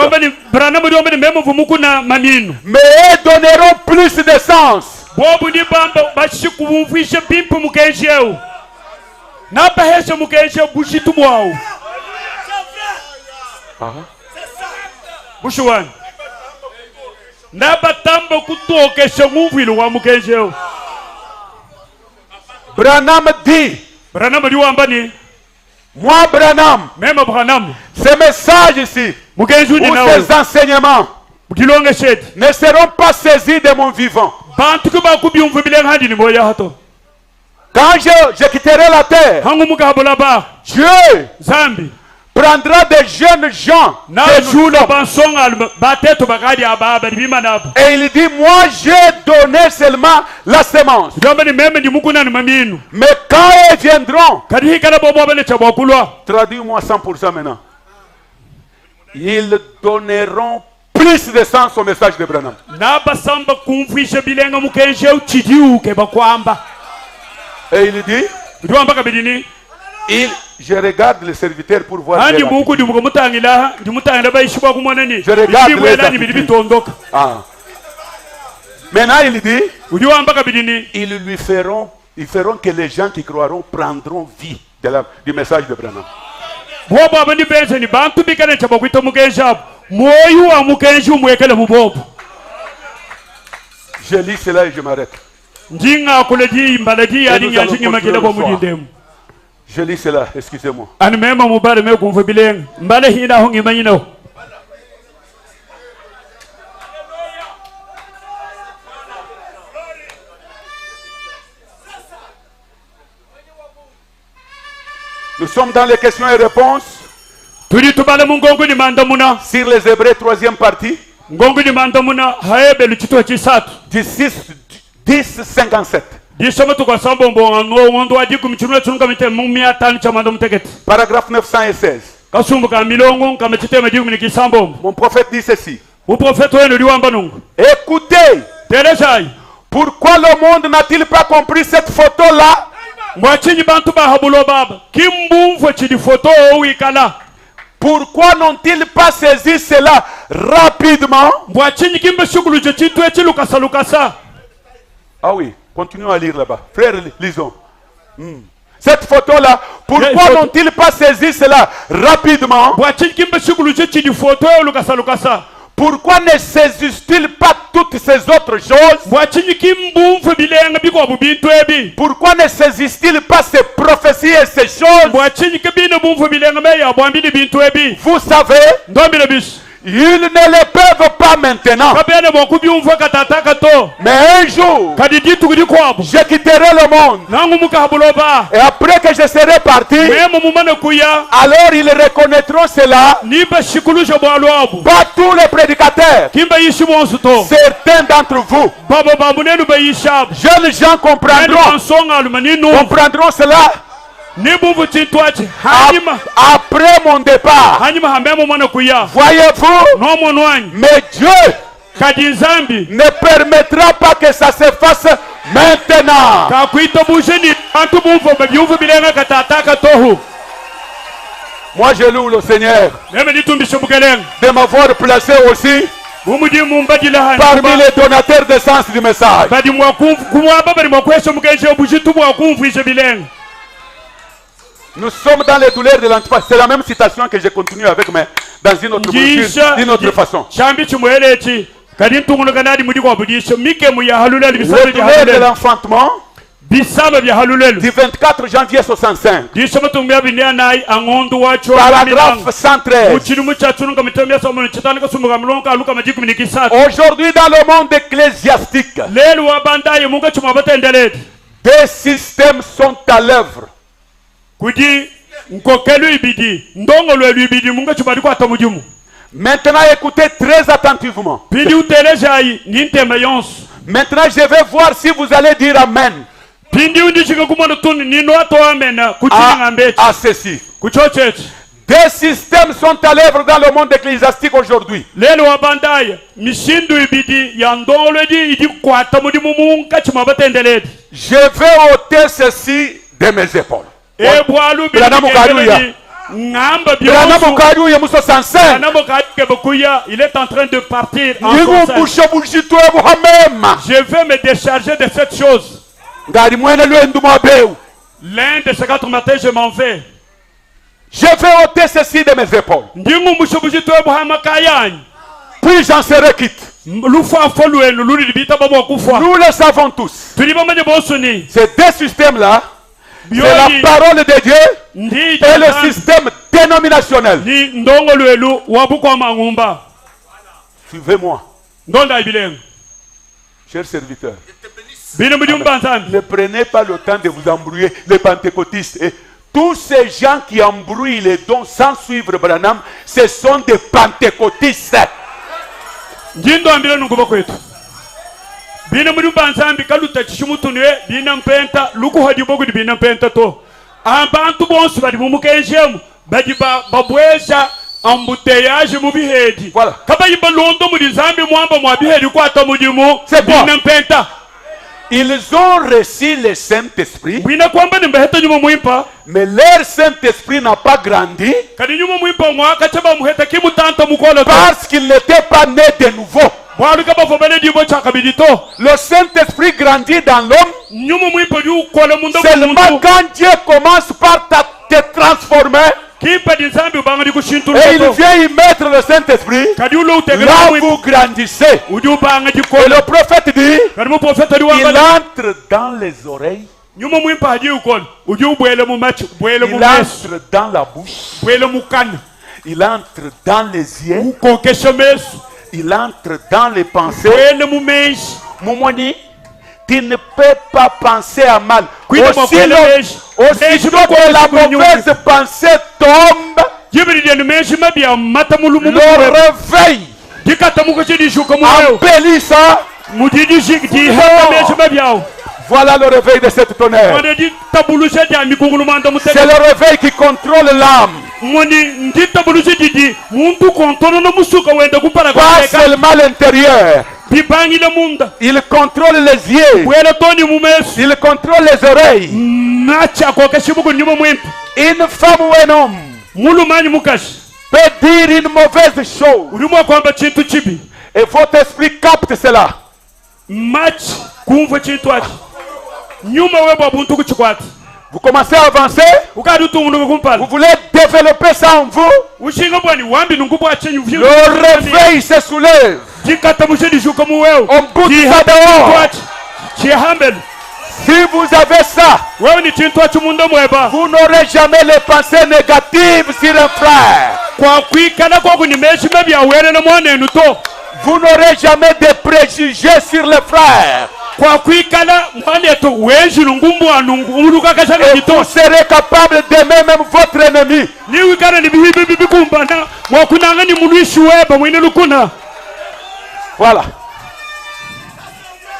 mais eux donneront plus de sens. Branham dit, moi Branham, ces messages ici, ou ces enseignements ne seront pas saisis de mon vivant. Quand je quitterai la terre, Dieu prendra des jeunes gens et il dit, moi j'ai donné seulement la semence, mais quand ils viendront, traduis-moi 100% maintenant, ils donneront plus de sens au message de Branham. Et il dit, je regarde les serviteurs pour voir. Je regarde les attitudes. Maintenant il dit, ils lui feront ils feront que les gens qui croiront prendront vie du message de Branham. bobo abandi bense ni bantu bikane chaba kwita mukenja moyo wa mukenji umwekele mubobo. Je lis cela et je m'arrête. Njinga kuleji mbalaji ya ni yanjingi makile bo mujindemu. Je lis cela, excusez-moi. An mema mubare me kumfu bileng mbale hina hongi manyino. Nous sommes dans les questions et réponses Turi tubale mungongo ni mandamuna. sur les Hébreux, 3e partie. Ngongo ni mandamuna haebe luchito chisatu. 10:57. Disoma tukwa sambombo ngondo ajiku michunula chunga mite mumia tani cha mandamu teketi. Paragraphe 916. Kasumbu ka milongo kamechite majiku ni kisambombo. Mon prophète dit ceci. Mu prophète wenu liwamba nungu. Écoutez, Tereshai. pourquoi le monde n'a-t-il pas compris cette photo-là? Mwachinyi bantu ba habulo baba. Kimbumfo chidi foto wikala. Pourquoi n'ont-ils pas saisi cela rapidement? Mwachinyi kimbe shugulu chitu echi lukasa lukasa. Ah oui, continuons à lire là-bas. Frères, lisons. Cette photo-là, pourquoi n'ont-ils pas saisi cela rapidement? Mwachinyi kimbe shugulu chidi foto lukasa lukasa. Pourquoi ne saisissent-ils pas toutes ces autres choses? Pourquoi ne saisissent-ils pas ces prophéties et ces choses? Vous savez, ils ne les peuvent pas maintenant. Mais un jour, je quitterai le monde. Et après que je serai parti, alors ils reconnaîtront cela. Pas tous les prédicateurs. Certains d'entre vous, jeunes gens comprendront cela. Après mon départ, voyez-vous, mais Dieu ne permettra pas que ça se fasse maintenant. Moi je loue le Seigneur de m'avoir placé aussi parmi les donateurs de sens du message. Nous sommes dans les douleurs de l'antiphase. C'est la même citation que j'ai continué avec, mais dans une autre brochure, d'une autre façon. Les douleurs de l'enfantement du 24 janvier 65. Paragraphe 113. Aujourd'hui dans le monde ecclésiastique, des systèmes sont à l'œuvre. Maintenant écoutez très attentivement. Maintenant je vais voir si vous allez dire Amen à ceci. Des systèmes sont à l'œuvre dans le monde ecclésiastique aujourd'hui. Je vais ôter ceci de mes épaules. Il est en train de partir en je vais me décharger de cette chose. L'un de ces 4 matins, je m'en vais. Je vais ôter ceci de mes épaules. Puis j'en serai quitte. Nous le savons tous. Ces deux systèmes-là, c'est la parole de Dieu et le système dénominationnel. Suivez-moi. Chers serviteurs, ne prenez pas le temps de vous embrouiller, les pentecôtistes. Et tous ces gens qui embrouillent les dons sans suivre Branham, ce sont des pentecôtistes. Bina muri banzambi kaluta chishumutunwe bina mpenta luku hadibogu bina mpenta to abantu bonse bari mu mukenjemu bagi babwesha embouteillage mu bihedi voilà kabayimba londo muri zambi mwamba mwa bihedi kwa tamudimu bina mpenta. Ils ont reçu le Saint-Esprit, bina kwamba nimbeheta nyuma muimpa mais leur Saint-Esprit n'a pas grandi kadi nyuma muimpa mwa kachaba muheta kimutanta mukola parce qu'il n'était pas né de nouveau. Le Saint-Esprit grandit dans l'homme seulement quand Dieu commence par te transformer. Et il vient y mettre le Saint-Esprit. Là vous grandissez. Et le prophète dit, il entre dans les oreilles. Il entre dans la bouche. Il entre dans les yeux. Il entre dans les pensées. Moumoni, tu ne peux pas penser à mal. Aussitôt que la mauvaise pensée tombe, le réveil embellit ça. Voilà le réveil de cette tonnerre. C'est le réveil qui contrôle l'âme. Pas seulement l'intérieur. Il contrôle les yeux. Il contrôle les oreilles. Une femme ou un homme peut dire une mauvaise chose. Et votre esprit capte cela. Vous commencez à avancer. Vous voulez développer ça en vous. Le réveil se soulève. On bouge ça dehors. Si vous avez ça, vous n'aurez jamais les pensées négatives sur un frère. Vous n'aurez jamais de préjugés sur les frères. Et vous serez capable d'aimer même votre ennemi. Voilà.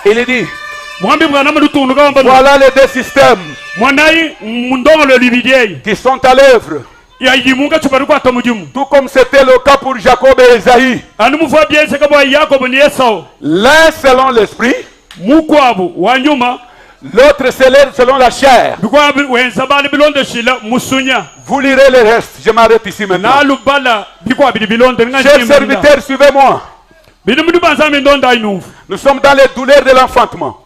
Il dit, voilà les deux systèmes qui sont à l'œuvre. Tout comme c'était le cas pour Jacob et Esaïe. L'un selon l'esprit, l'autre selon la chair. Vous lirez le reste. Je m'arrête ici maintenant. Chers serviteurs, suivez-moi. Nous sommes dans les douleurs de l'enfantement.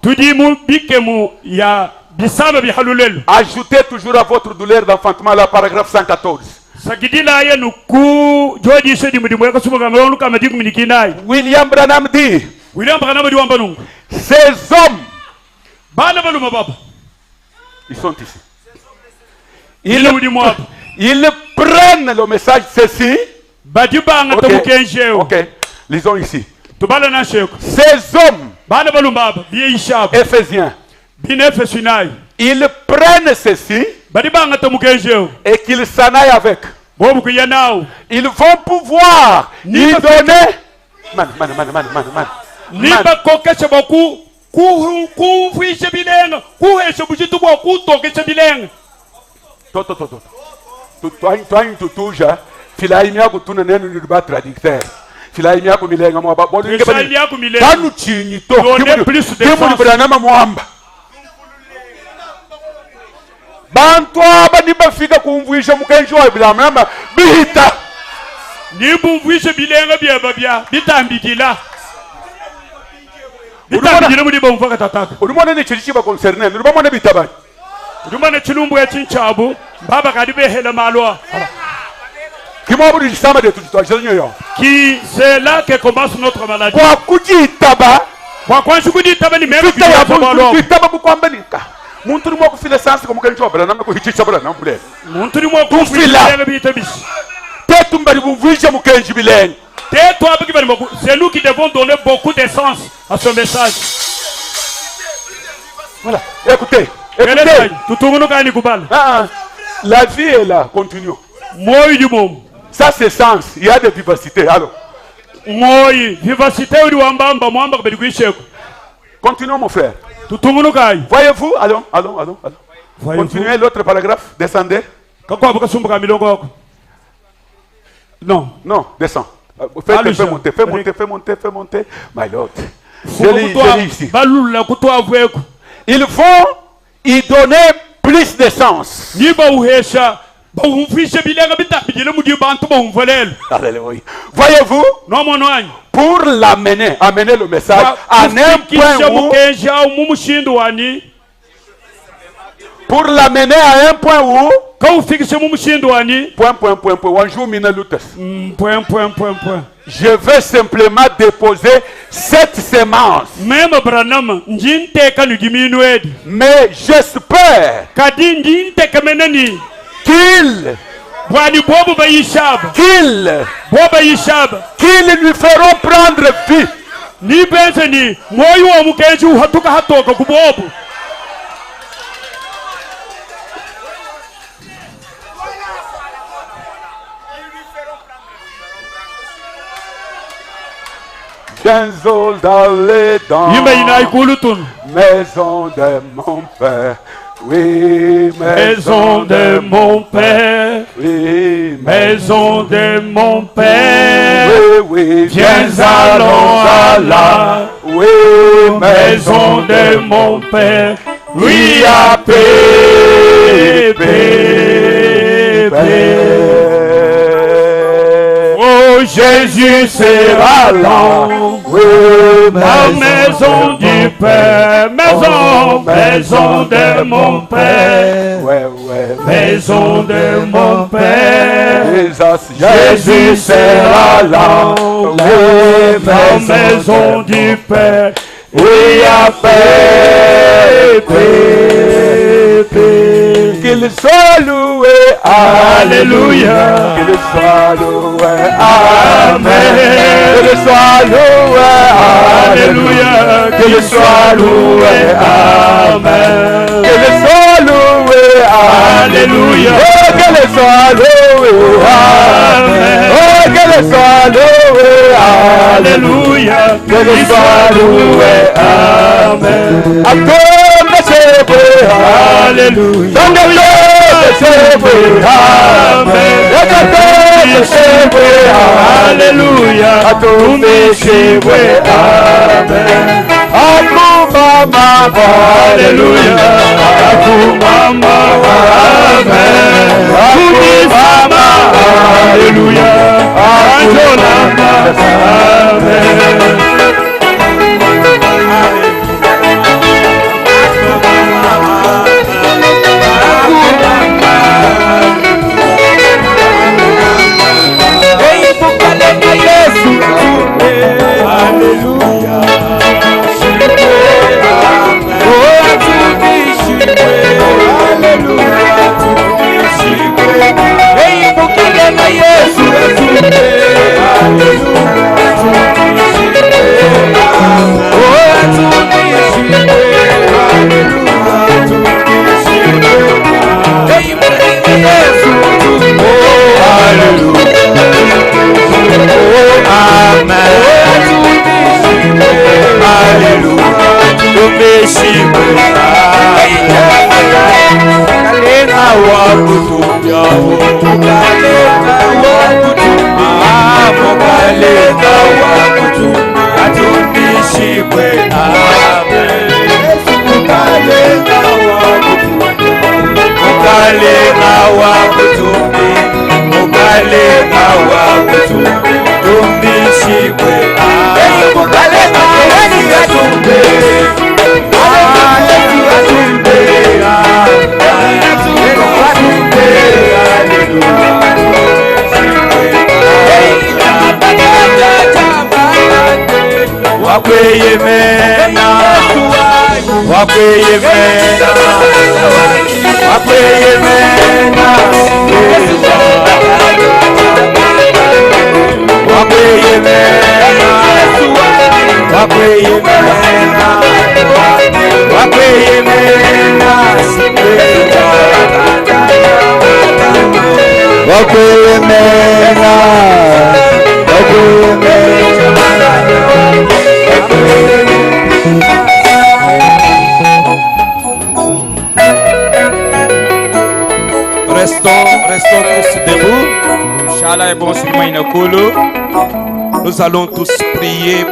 Ajoutez toujours à votre douleur d'enfantement la paragraphe 114. William Branham dit, ces hommes, ils sont ici. Ils prennent le message ceci. Ok, lisons ici. Ces hommes, Éphésiens, ils prennent ceci et qu'ils s'en aillent avec. Ils vont pouvoir y donner. Qui c'est là que commence notre maladie. C'est nous qui devons donner beaucoup d'essence à ce message. Voilà, écoutez. La vie est là, continue. Ça c'est sens, il y a des vivacités. Alors. Continuons mon frère. Voyez-vous, allons. Continuez l'autre paragraphe, descendez. Non, descends. Fais monter. My Lord. Je lis ici. Ils vont y donner plus d'essence. Alléluia. Voyez-vous, pour l'amener, amener le message à un point où, pour l'amener à un point où, je vais simplement déposer cette semence. Mais j'espère qu'ils lui feront prendre vie. Maison d'aller dans maison de mon père. Oui, maison de mon père. Oui, maison de mon père. Oui, oui, viens allons à la oui, maison de mon père. Oui, à paix, paix, paix. Oh, Jésus sera là. Oui, la maison du Père, maison de mon Père, maison de mon Père. Jésus sera là, la maison du Père. Oui, à paix, paix, paix. Qu'il soit loué, alléluia. Qu'il soit loué, amen. Qu'il soit loué, alléluia. Qu'il soit loué, amen. Qu'il soit loué, alléluia. Qu'il soit loué, amen. Qu'il soit loué, alléluia. Qu'il soit loué, amen. Alléluia. Alléluia. Restons tous debout. Nous allons tous prier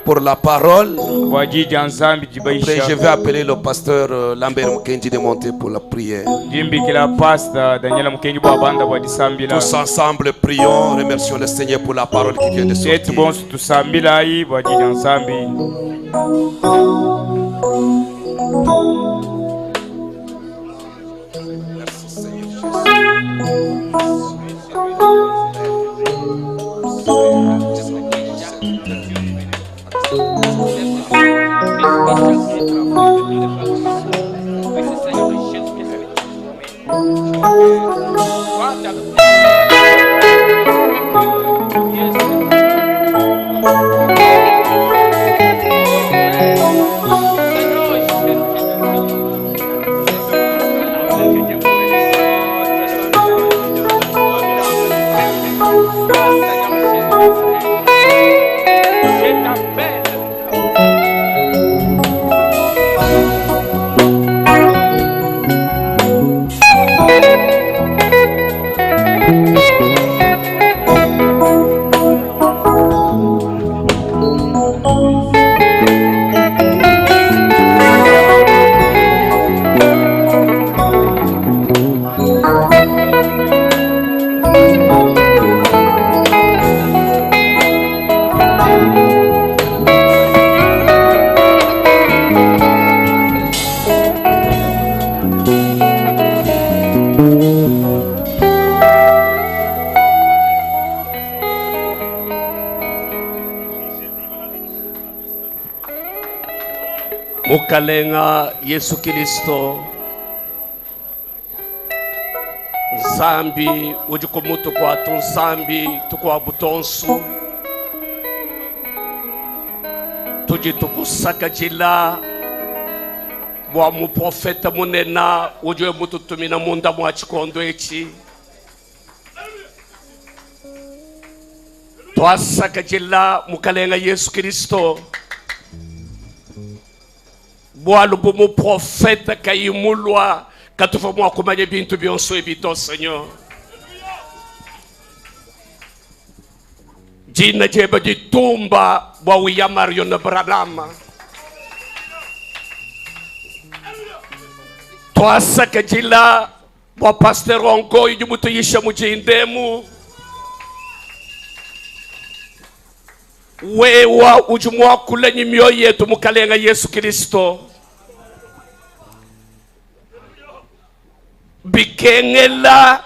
pour la parole. Après, je vais appeler le pasteur Lambert Mukendi de monter pour la prière. Tous ensemble, prions, remercions le Seigneur pour la parole qui vient de sortir. Merci Mukalenga Yesu Kristo Nzambi ujikumutu kwa tunzambi tukwa butonsu tujitukusaka jila bwa muprofeta munena ujwe mututumina munda mwa chikondo echi twasaka jila mukalenga Yesu Kristo Boalu bumu profeta kayimulwa katufamwa kumanye bintu byonso ebito Seigneur. Jina jeba jitumba bwa wiyamario na Branham. Twasaka jila bwa pastor onko yumutu yisha mujindemu. Wewa ujumwa kulenyi mioyo yetu mukalenga Yesu Kristo. Bikengela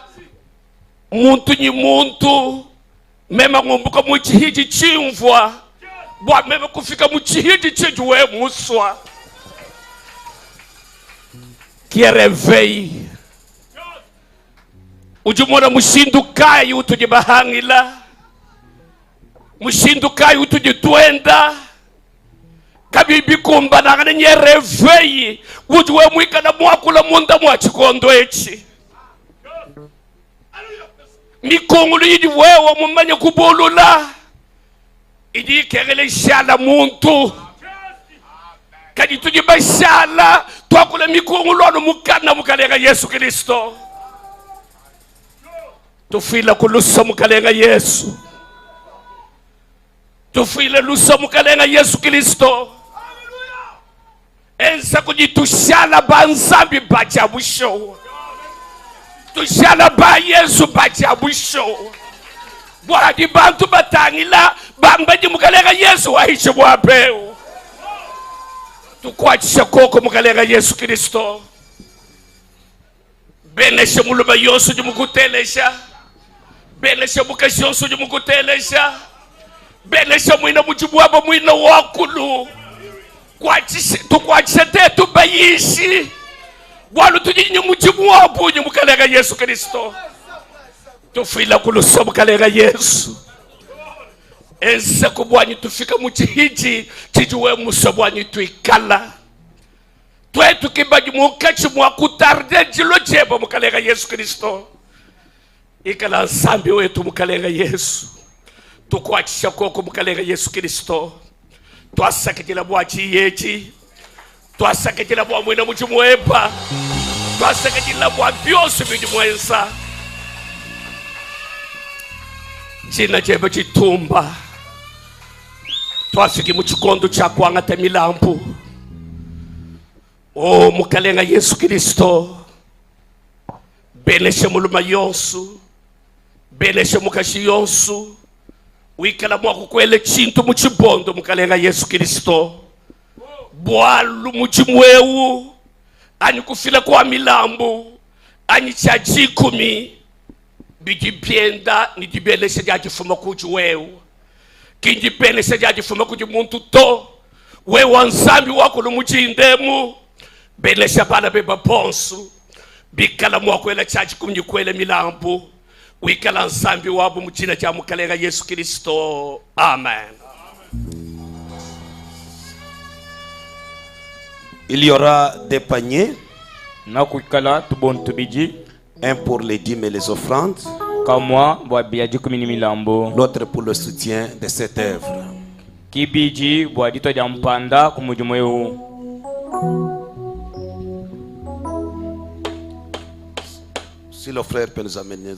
muntu ni muntu mema ngumbuka muchihiji chimvwa bwa mema kufika muchihiji chejuwe muswa kia revei ujumona mushindukai utujibahangila mushindukai utujitwenda kabibi kumba na nye revei ujuwe mwika na mwakula munda mwachikondo echi mikongulu yidi wewa mumanye kubulula idi kegele shala muntu kadi tujiba shala twakula mikongulu anu mukana mukalenga Yesu Kristo tufila kulusa mukalenga Yesu tufile lusa mukalenga Yesu Kristo ensa kujitushala banzambi bajabusho tushala ba Yesu bajabusho bwadi bantu batangila bambaji mukalenga Yesu wahishe bwapeu tukwachisha koko mukalenga Yesu Kristo beneshe muluma yosu jumukutelesha beneshe mukashi yosu jumukutelesha benesha mwina mujibwaba mwina wakulu tukwachisha tetu bayishi walu tujinyi mujibwabu mukalenga Yesu Kristo tufila kuluso mukalenga Yesu ensa kubwanyi tufika muchihiji chijuwe musobwanyi tuikala twetu kibaji mukachi mwakutarde jilo jeba mukalenga Yesu Kristo ikala nsambi wetu mukalenga Yesu tukwachisha koko mukalenga Yesu Kristo twasakejela bwachi yechi twasakejela bwa mwena mujimweba twasakejela bwa byose bijimwensa jina jeba chitumba twafiki mu chikondo cha kwangata milambu. O mukalenga Yesu Kristo beleshe muluma yonsu beleshe mukashi yonsu wikala mwaku kwele chintu muchibondo mukalenga Yesu Kristo bwalu muchimwewu ani kufila kwa milambu ani chajikumi bijibyenda ni dibeleshe jajifuma kuju wewu kinjibeleshe jajifuma kuju muntu to wewa nzambi wako lumujindemu belesha bana beba ponsu bikala mwakwela chachi kumnyikwele milambu wikala nzambi wabu mchina cha mukalenga Yesu Kristo. Amen. Il y aura des paniers, na kukala tubontu biji, un pour les dîmes et les offrandes, kamwa bwa biaji kumini milambo, l'autre pour le soutien de cette œuvre. Kibiji bwa dito jampanda kumujumweu. Si le frère peut nous amener